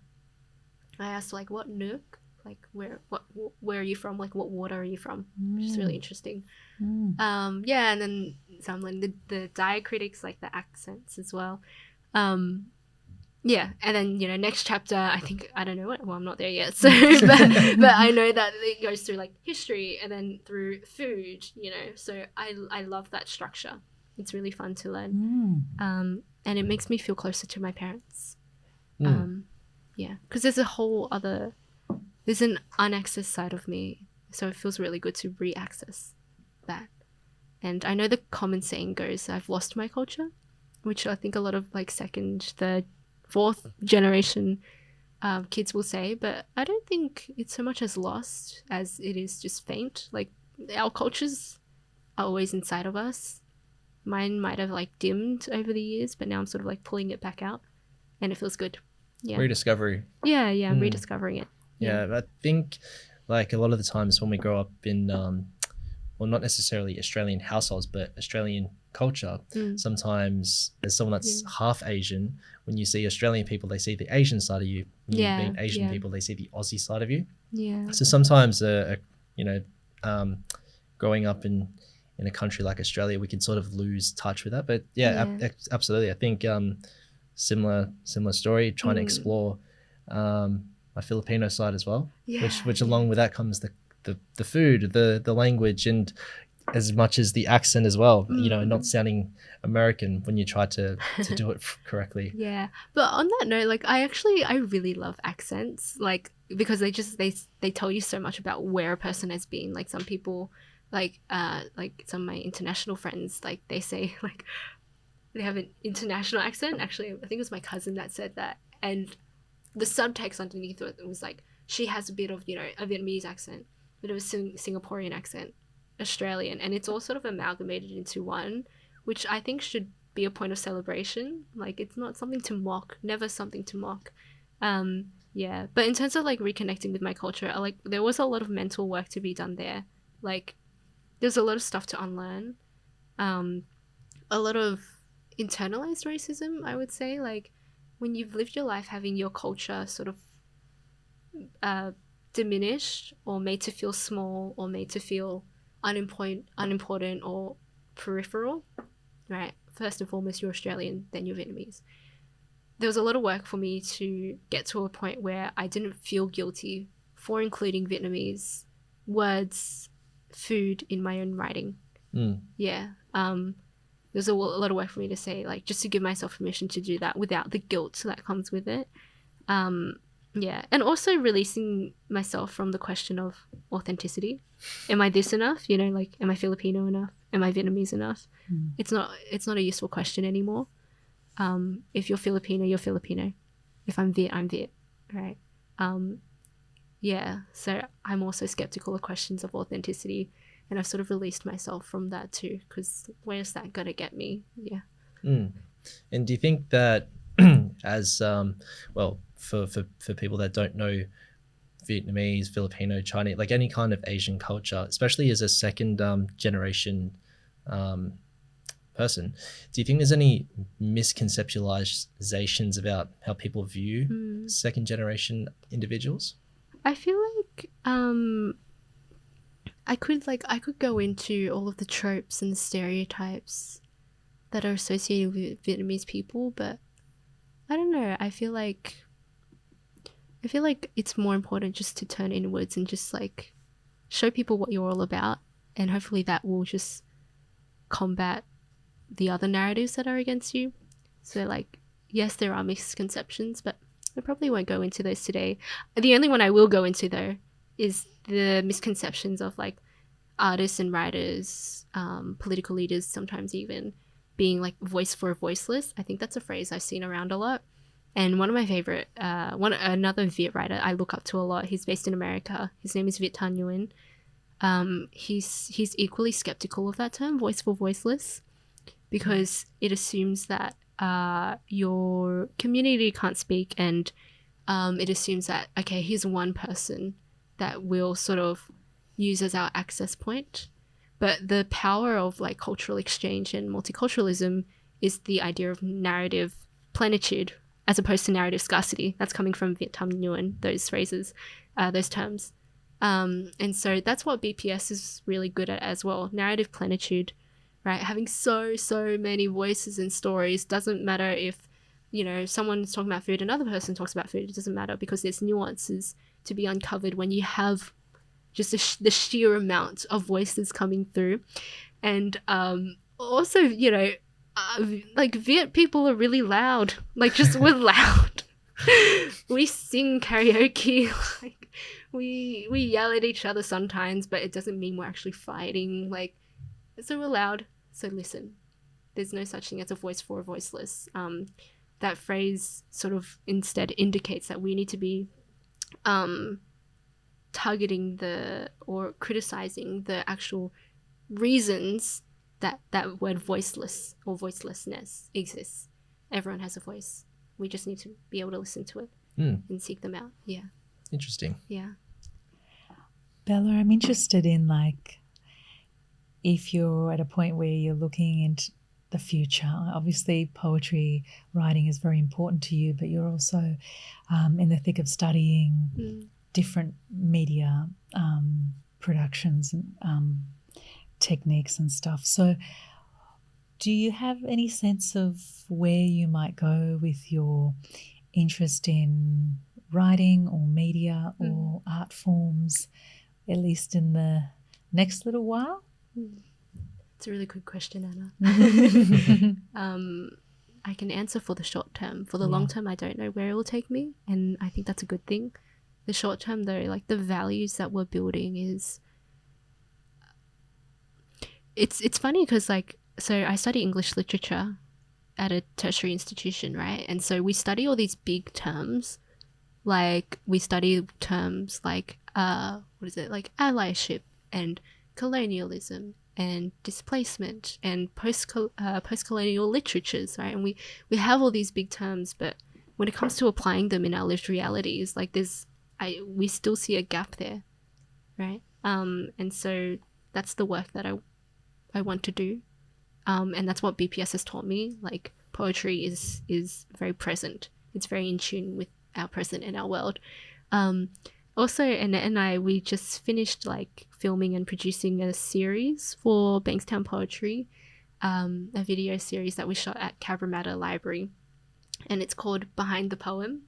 I asked what Nuc, where are you from, what water are you from, which is really interesting. And then so I'm learning the diacritics, the accents as well. And then next chapter, I don't know what, well, I'm not there yet, so but I know that it goes through history and then through food, so I love that structure. It's really fun to learn, and it makes me feel closer to my parents. Because there's an unaccessed side of me, so it feels really good to re-access that. And I know the common saying goes, I've lost my culture, which I think a lot of second, third, fourth generation kids will say, but I don't think it's so much as lost as it is just faint. Our cultures are always inside of us. Mine might have dimmed over the years, but now I'm sort of pulling it back out, and it feels good. Yeah.
Rediscovery.
Yeah, I'm rediscovering it.
Yeah, I think a lot of the times when we grow up in well, not necessarily Australian households, but Australian culture. Sometimes as someone that's half Asian, when you see Australian people, they see the Asian side of you. When you meet Asian people, they see the Aussie side of you.
Yeah.
So sometimes, growing up in a country like Australia, we can sort of lose touch with that. But absolutely. I think similar story, trying to explore my Filipino side as well, which along with that comes the food, the language, and as much as the accent as well, not sounding American when you try to do it correctly.
Yeah. But on that note, like I really love accents, like because they tell you so much about where a person has been. Like some people, like some of my international friends, like they say like they have an international accent. Actually, I think it was my cousin that said that, and the subtext underneath it was like she has a bit of a Vietnamese accent, a bit of a Singaporean accent, Australian, and it's all sort of amalgamated into one, which I think should be a point of celebration. Like it's not something to mock, never something to mock. But in terms of like reconnecting with my culture, there was a lot of mental work to be done there. Like there's a lot of stuff to unlearn, a lot of internalized racism, I would say. Like when you've lived your life having your culture sort of diminished or made to feel small or made to feel unimportant or peripheral, right? First and foremost, you're Australian, then you're Vietnamese. There was a lot of work for me to get to a point where I didn't feel guilty for including Vietnamese words, food in my own writing. There's a lot of work for me to say, like, just to give myself permission to do that without the guilt that comes with it. And also releasing myself from the question of authenticity. Am I this enough? Like, am I Filipino enough? Am I Vietnamese enough? It's not a useful question anymore. If you're Filipino, you're Filipino. If I'm Viet, I'm Viet, right? So I'm also skeptical of questions of authenticity, and I've sort of released myself from that too, because where's that gonna get me?
And do you think that as for people that don't know Vietnamese, Filipino, Chinese, like any kind of Asian culture, especially as a second generation person, do you think there's any misconceptualizations about how people view second generation individuals?
I feel like I could go into all of the tropes and the stereotypes that are associated with Vietnamese people, but I don't know. I feel like it's more important just to turn inwards and just like show people what you're all about, and hopefully that will just combat the other narratives that are against you. So like, yes, there are misconceptions, but I probably won't go into those today. The only one I will go into though is the misconceptions of like artists and writers, political leaders, sometimes even being like voice for a voiceless. I think that's a phrase I've seen around a lot. And one of my favorite, another Viet writer I look up to a lot, he's based in America. His name is Viet Thanh Nguyen. He's equally skeptical of that term, voice for voiceless, because it assumes that your community can't speak, and it assumes that, okay, here's one person that we'll sort of use as our access point. But the power of like cultural exchange and multiculturalism is the idea of narrative plenitude as opposed to narrative scarcity. That's coming from Viet Thanh Nguyen, those phrases, those terms. And so that's what BPS is really good at as well, narrative plenitude, right? Having so many voices and stories. Doesn't matter if, someone's talking about food, another person talks about food. It doesn't matter, because there's nuances to be uncovered when you have just the sheer amount of voices coming through. And also, like Viet people are really loud. Like, just we're loud. We sing karaoke. Like we yell at each other sometimes, but it doesn't mean we're actually fighting. Like, so we're loud. So listen, there's no such thing as a voice for a voiceless. That phrase sort of instead indicates that we need to be targeting or criticizing the actual reasons that word voiceless or voicelessness exists. Everyone has a voice. We just need to be able to listen to it and seek them out. Yeah.
Interesting.
Yeah.
Bella, I'm interested in like
if you're at a point where you're looking into the future, obviously poetry writing is very important to you, but you're also in the thick of studying different media productions and techniques and stuff. So do you have any sense of where you might go with your interest in writing or media or art forms, at least in the next little while?
It's a really good question, Anna. I can answer for the short term. For the long term, I don't know where it will take me, and I think that's a good thing. The short term, though, like the values that we're building is, it's funny because so I study English literature at a tertiary institution, right? And so we study all these big terms, like we study terms like like allyship and colonialism and displacement and post-colonial literatures, right? And we have all these big terms, but when it comes to applying them in our lived realities, like we still see a gap there, right? And so that's the work that I want to do, and that's what BPS has taught me. Like poetry is very present. It's very in tune with our present and our world. Also, we just finished like filming and producing a series for Bankstown Poetry, a video series that we shot at Cabramatta Library, and it's called Behind the Poem.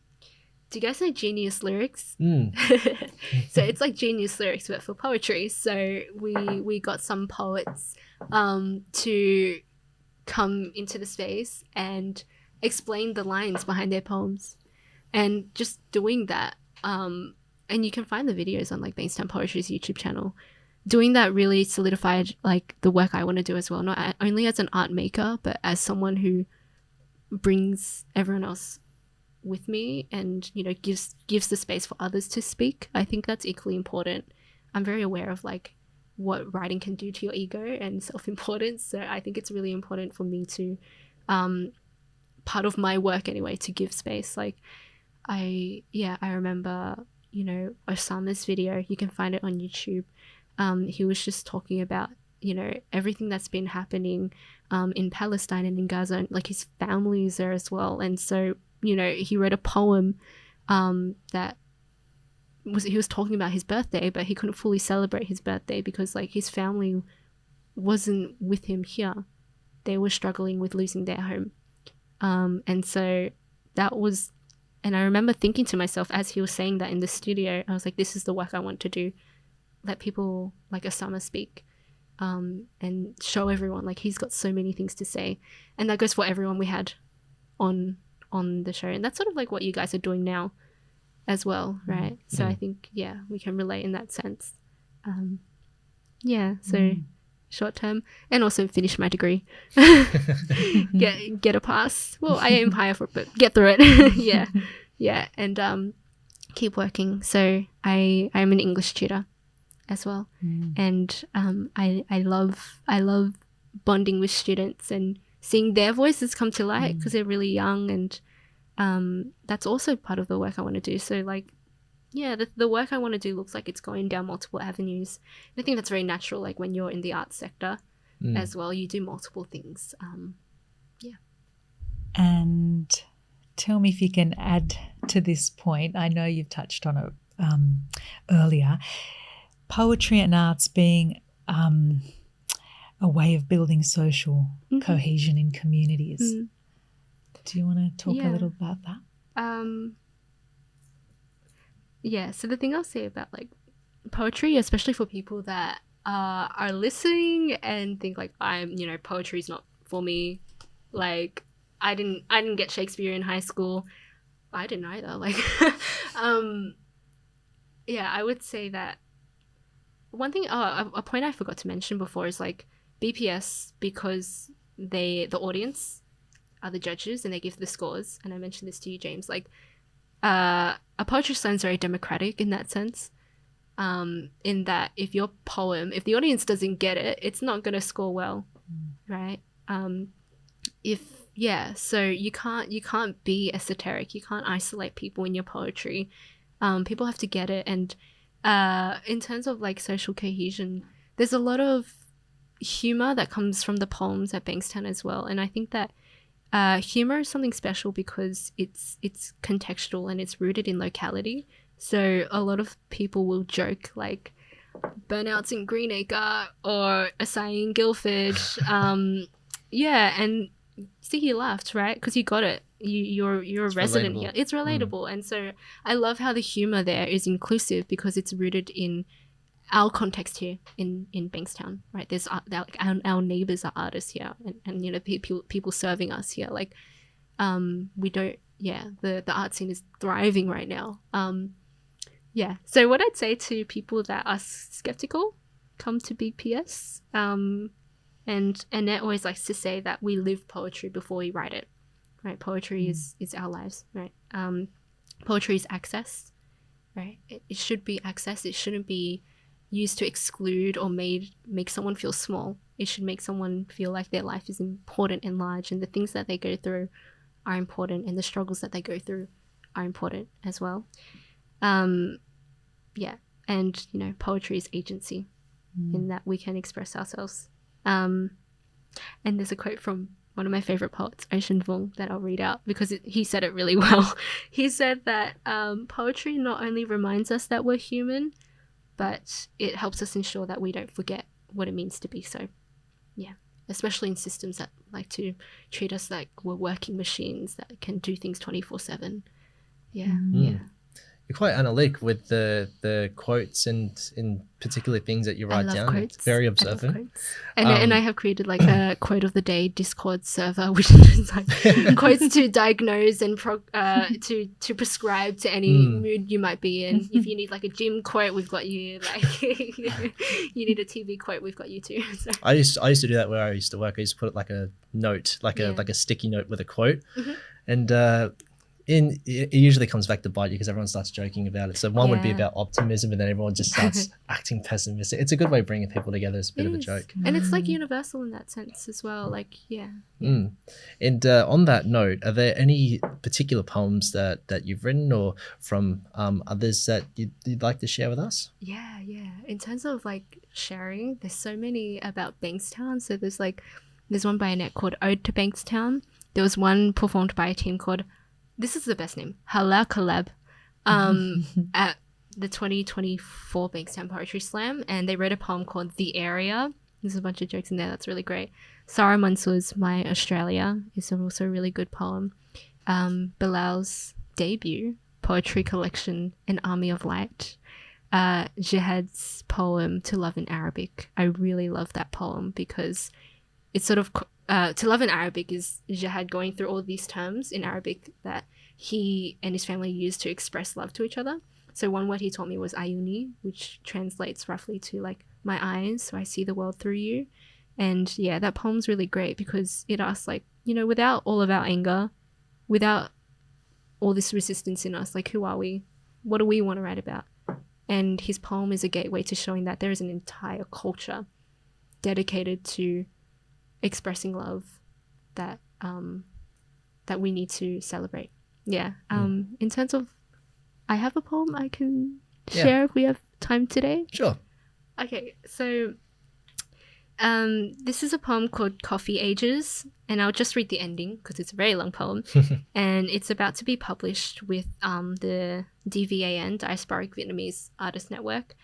Do you guys know Genius Lyrics? So it's like Genius Lyrics but for poetry. So we got some poets to come into the space and explain the lines behind their poems, and just doing that, and you can find the videos on like Bankstown Poetry's YouTube channel. Doing that really solidified like the work I want to do as well, not only as an art maker, but as someone who brings everyone else with me and, you know, gives the space for others to speak. I think that's equally important. I'm very aware of like what writing can do to your ego and self-importance, so I think it's really important for me to part of my work anyway, to give space. Like I remember, you know, Osama's video, you can find it on YouTube. He was just talking about, you know, everything that's been happening in Palestine and in Gaza, and like his family is there as well. And so, you know, he wrote a poem that he was talking about his birthday, but he couldn't fully celebrate his birthday because like his family wasn't with him here. They were struggling with losing their home. And so that was, and I remember thinking to myself as he was saying that in the studio, I was like, this is the work I want to do. Let people like Osama speak, and show everyone like he's got so many things to say. And that goes for everyone we had on the show. And that's sort of like what you guys are doing now as well, right? So I think, yeah, we can relate in that sense. Short term, and also finish my degree. get a pass. Well, I aim higher for it, but get through it. yeah, and keep working. So I'm an English tutor as well, and I love bonding with students and seeing their voices come to light because they're really young, and that's also part of the work I want to do. So like, yeah, the work I want to do looks like it's going down multiple avenues. And I think that's very natural, like when you're in the arts sector as well, you do multiple things.
And tell me if you can add to this point. I know you've touched on it earlier. Poetry and arts being a way of building social cohesion in communities. Do you want to talk a little about that?
Yeah, so the thing I'll say about like poetry, especially for people that are listening and think like poetry's not for me. Like I didn't get Shakespeare in high school. I didn't either. Like I would say that one thing, a point I forgot to mention before is like BPS, because the audience are the judges and they give the scores. And I mentioned this to you, James, like a poetry slam is very democratic in that sense, in that if the audience doesn't get it, it's not going to score well, right? So you can't be esoteric, you can't isolate people in your poetry. People have to get it. And in terms of like social cohesion, there's a lot of humor that comes from the poems at Bankstown as well. And I think that humor is something special because it's contextual and it's rooted in locality. So a lot of people will joke like burnouts in Greenacre or acai in Guildford. Yeah, and see, he laughed, right? Because you got it. You're a resident
relatable.
here. It's relatable. And so I love how the humor there is inclusive because it's rooted in our context here in Bankstown, right? There's like our neighbors are artists here, and you know, people serving us here. Like we don't, the art scene is thriving right now. So what I'd say to people that are skeptical, come to BPS. And Annette always likes to say that we live poetry before we write it, right? Poetry is our lives, right? Poetry is access, right? It should be access. It shouldn't be used to exclude or make someone feel small. It should make someone feel like their life is important and large, and the things that they go through are important, and the struggles that they go through are important as well. And you know, poetry is agency in that we can express ourselves. And there's a quote from one of my favorite poets, Ocean Vuong, that I'll read out because he said it really well. He said that poetry not only reminds us that we're human, but it helps us ensure that we don't forget what it means to be so. Yeah, especially in systems that like to treat us like we're working machines that can do things 24/7. Yeah.
You're quite analytic with the quotes and in particular things that you write down.
Quotes.
It's very observant.
And I have created like a quote of the day Discord server, which is like quotes to diagnose and to prescribe to any mood you might be in. If you need like a gym quote, we've got you. Like you need a TV quote, we've got you too. So.
I used to do that where I used to work. I used to put like a note, like a sticky note with a quote, and it usually comes back to bite you because everyone starts joking about it. So one would be about optimism, and then everyone just starts acting pessimistic. It's a good way of bringing people together. It's a bit of a joke.
And it's like universal in that sense as well. Like,
And on that note, are there any particular poems that you've written or from others that you'd like to share with us?
Yeah. In terms of like sharing, there's so many about Bankstown. So there's one by Annette called Ode to Bankstown. There was one performed by a team called, this is the best name, Halal Collab, at the 2024 Bankstown Poetry Slam, and they read a poem called The Area. There's a bunch of jokes in there. That's really great. Sara Mansour's My Australia is also a really good poem. Bilal's debut poetry collection, An Army of Light. Jihad's poem To Love in Arabic. I really love that poem because it's sort of To Love in Arabic is Jihad going through all these terms in Arabic that he and his family used to express love to each other. So one word he taught me was ayuni, which translates roughly to like my eyes, so I see the world through you. And yeah, that poem's really great because it asks like, you know, without all of our anger, without all this resistance in us, like who are we? What do we want to write about? And his poem is a gateway to showing that there is an entire culture dedicated to expressing love that we need to celebrate. In terms of, I have a poem I can share if we have time today.
Sure.
Okay, so this is a poem called Coffee Ages, and I'll just read the ending because it's a very long poem. And it's about to be published with the DVAN, Diasporic Vietnamese Artist Network.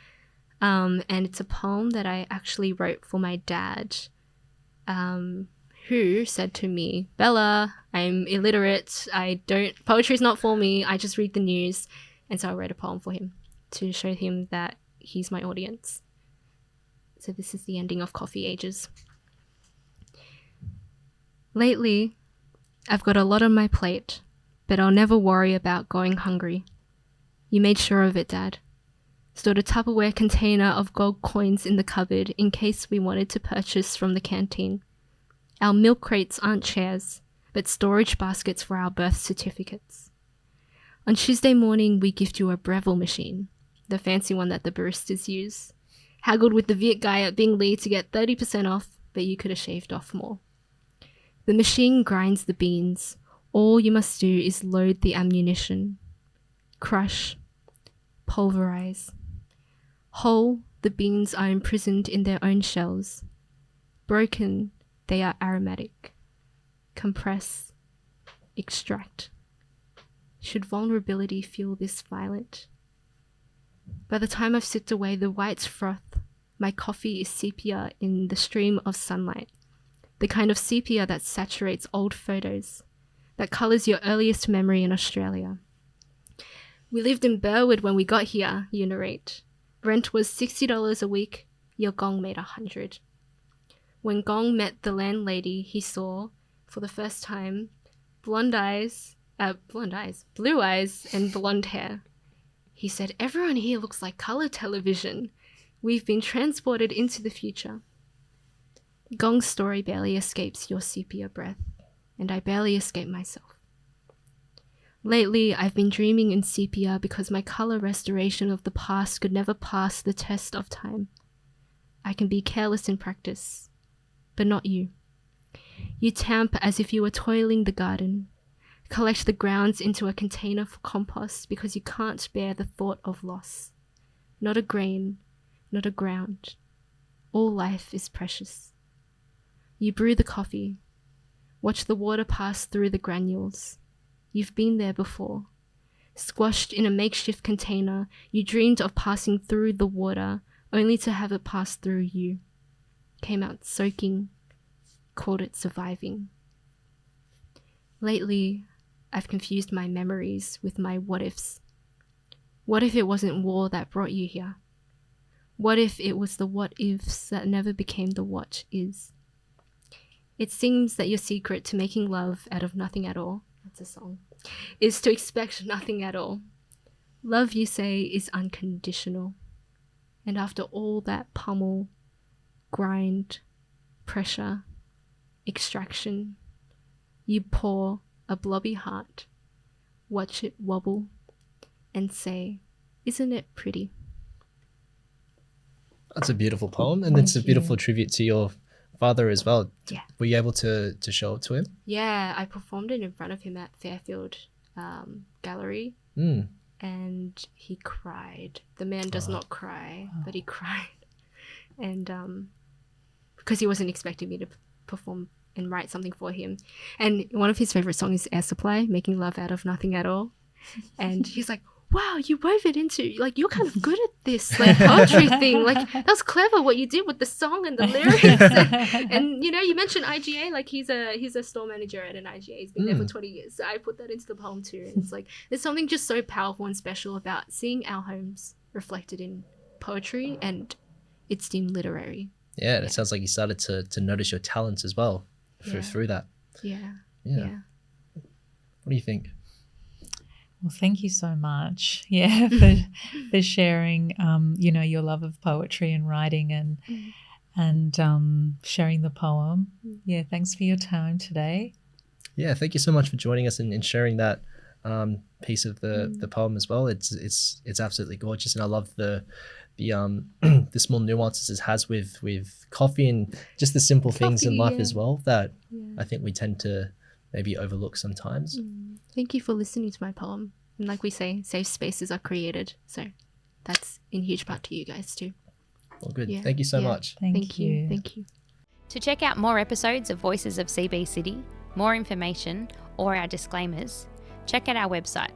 And it's a poem that I actually wrote for my dad, who said to me, Bella, I'm illiterate. Poetry's not for me. I just read the news. And so I wrote a poem for him to show him that he's my audience. So this is the ending of Coffee Ages. Lately, I've got a lot on my plate, but I'll never worry about going hungry. You made sure of it, Dad. Stored a Tupperware container of gold coins in the cupboard in case we wanted to purchase from the canteen. Our milk crates aren't chairs, but storage baskets for our birth certificates. On Tuesday morning, we gift you a Breville machine, the fancy one that the baristas use. Haggled with the Viet guy at Bing Lee to get 30% off, but you could have shaved off more. The machine grinds the beans. All you must do is load the ammunition. Crush. Pulverize. Whole, the beans are imprisoned in their own shells. broken, they are aromatic. Compress, extract. Should vulnerability feel this violent? By the time I've sipped away the white's froth, my coffee is sepia in the stream of sunlight. The kind of sepia that saturates old photos, that colours your earliest memory in Australia. We lived in Burwood when we got here, you narrate. Rent was $60 a week, your gong made $100. When Gong met the landlady, he saw, for the first time, blue eyes, and blonde hair. He said, "Everyone here looks like colour television. We've been transported into the future." Gong's story barely escapes your sepia breath, and I barely escape myself. Lately, I've been dreaming in sepia because my colour restoration of the past could never pass the test of time. I can be careless in practice, but not you. You tamp as if you were toiling the garden, collect the grounds into a container for compost because you can't bear the thought of loss. Not a grain, not a ground. All life is precious. You brew the coffee, watch the water pass through the granules. You've been there before. Squashed in a makeshift container, you dreamed of passing through the water, only to have it pass through you. Came out soaking, called it surviving. Lately, I've confused my memories with my what-ifs. What if it wasn't war that brought you here? What if it was the what-ifs that never became the what is? It seems that your secret to making love out of nothing at all, that's a song, is to expect nothing at all. Love, you say, is unconditional. And after all that pummel, grind, pressure, extraction, you pour a blobby heart, watch it wobble, and say, "Isn't it pretty?"
That's a beautiful poem, and it's a beautiful tribute to your father as well.
Yeah.
Were you able to show it to him?
Yeah, I performed it in front of him at Fairfield Gallery, and he cried. The man does not cry, but he cried. And because he wasn't expecting me to perform and write something for him. And one of his favorite songs is Air Supply, Making Love Out of Nothing at All. And he's like, "Wow, you wove it into, like, you're kind of good at this, like, poetry thing. Like, that was clever what you did with the song and the lyrics." And you know, you mentioned IGA, like, he's a store manager at an IGA. He's been there for 20 years. So I put that into the poem too. And it's like, there's something just so powerful and special about seeing our homes reflected in poetry, and it's deemed literary.
Yeah, and it sounds like you started to notice your talents as well through that.
Yeah.
What do you think?
Well, thank you so much, for sharing, your love of poetry and writing and sharing the poem. Yeah, thanks for your time today. Yeah,
thank you so much for joining us and sharing that piece of the poem as well. It's absolutely gorgeous, and I love the small nuances it has with coffee and just the simple things in life as well that I think we tend to maybe overlook sometimes.
Thank you for listening to my poem. And like we say, safe spaces are created. So that's in huge part to you guys too.
Well, good. Thank you so much.
Thank you.
Thank you.
To check out more episodes of Voices of CBCity, more information, or our disclaimers, check out our website,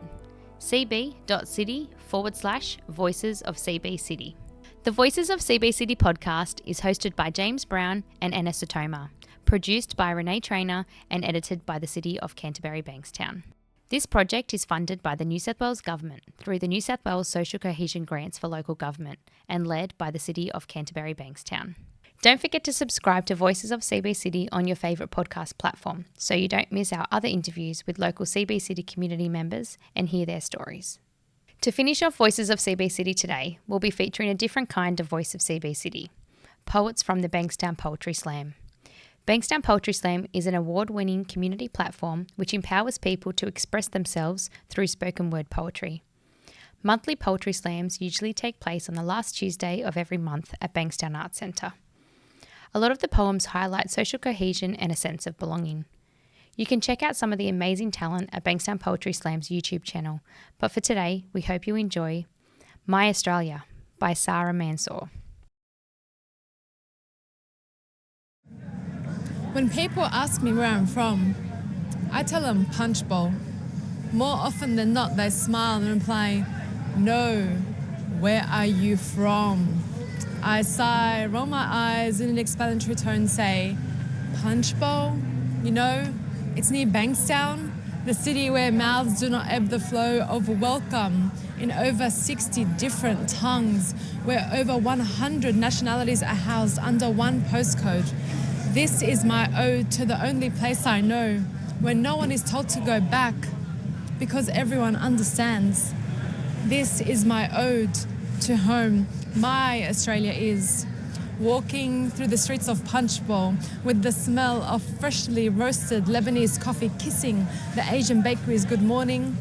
cb.city/Voices of CBCity. The Voices of CBCity podcast is hosted by James Brown and Anna Sotoma, produced by Renee Trainer and edited by the City of Canterbury Bankstown. This project is funded by the New South Wales Government through the New South Wales Social Cohesion Grants for Local Government and led by the City of Canterbury Bankstown. Don't forget to subscribe to Voices of CBCity on your favourite podcast platform so you don't miss our other interviews with local CBCity community members and hear their stories. To finish off Voices of CBCity today, we'll be featuring a different kind of voice of CBCity, poets from the Bankstown Poetry Slam. Bankstown Poetry Slam is an award-winning community platform which empowers people to express themselves through spoken word poetry. Monthly poetry slams usually take place on the last Tuesday of every month at Bankstown Arts Centre. A lot of the poems highlight social cohesion and a sense of belonging. You can check out some of the amazing talent at Bankstown Poetry Slam's YouTube channel, but for today, we hope you enjoy My Australia by Sara Mansour.
When people ask me where I'm from, I tell them Punch Bowl. More often than not, they smile and reply, no, where are you from? I sigh, roll my eyes in an explanatory tone, say, Punch Bowl? You know, it's near Bankstown, the city where mouths do not ebb the flow of welcome in over 60 different tongues, where over 100 nationalities are housed under one postcode. This is my ode to the only place I know where no one is told to go back because everyone understands. This is my ode to home. My Australia is walking through the streets of Punch Bowl with the smell of freshly roasted Lebanese coffee kissing the Asian bakeries good morning.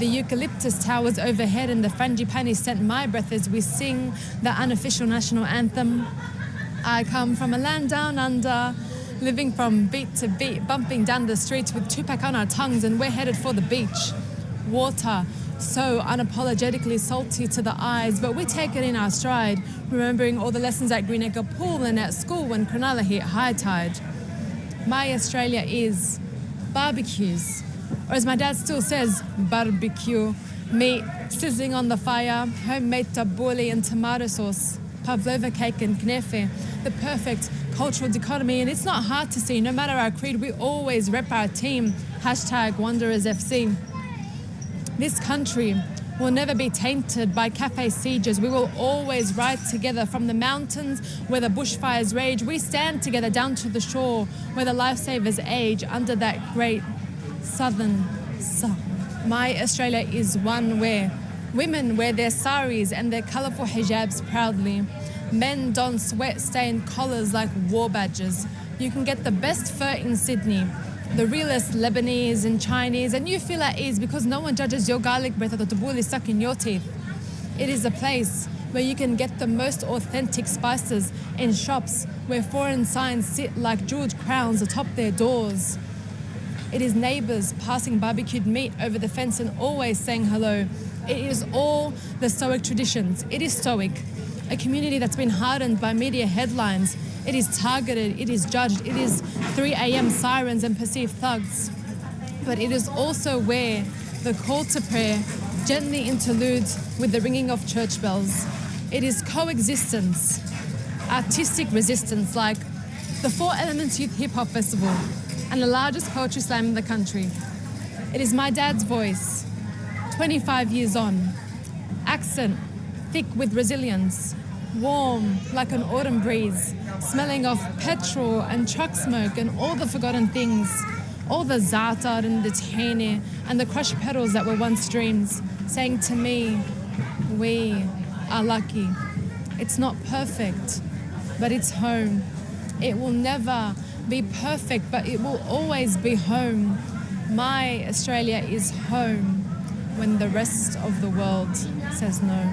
The eucalyptus towers overhead and the frangipani scent my breath as we sing the unofficial national anthem. I come from a land down under, living from beat to beat, bumping down the streets with Tupac on our tongues, and we're headed for the beach. Water, so unapologetically salty to the eyes, but we take it in our stride, remembering all the lessons at Greenacre Pool and at school when Cronulla hit high tide. My Australia is barbecues, or as my dad still says, barbecue, meat sizzling on the fire, homemade tabbouleh and tomato sauce, pavlova cake and knefe, the perfect cultural dichotomy, and it's not hard to see. No matter our creed, we always rep our team. #WanderersFC. This country will never be tainted by cafe sieges. We will always ride together from the mountains where the bushfires rage. We stand together down to the shore where the lifesavers age under that great southern sun. My Australia is one where women wear their saris and their colourful hijabs proudly. Men don sweat-stained collars like war badges. You can get the best fur in Sydney, the realest Lebanese and Chinese, and you feel at ease because no one judges your garlic breath or the tabbouleh stuck in your teeth. It is a place where you can get the most authentic spices in shops where foreign signs sit like jeweled crowns atop their doors. It is neighbours passing barbecued meat over the fence and always saying hello. It is all the stoic traditions. It is stoic. A community that's been hardened by media headlines. It is targeted, it is judged, it is 3 a.m. sirens and perceived thugs. But it is also where the call to prayer gently interludes with the ringing of church bells. It is coexistence, artistic resistance like the Four Elements Youth Hip Hop Festival and the largest poetry slam in the country. It is my dad's voice, 25 years on, accent thick with resilience, warm like an autumn breeze, smelling of petrol and truck smoke and all the forgotten things, all the za'atar and the tahini and the crushed petals that were once dreams, saying to me, we are lucky. It's not perfect, but it's home. It will never be perfect, but it will always be home. My Australia is home when the rest of the world says no.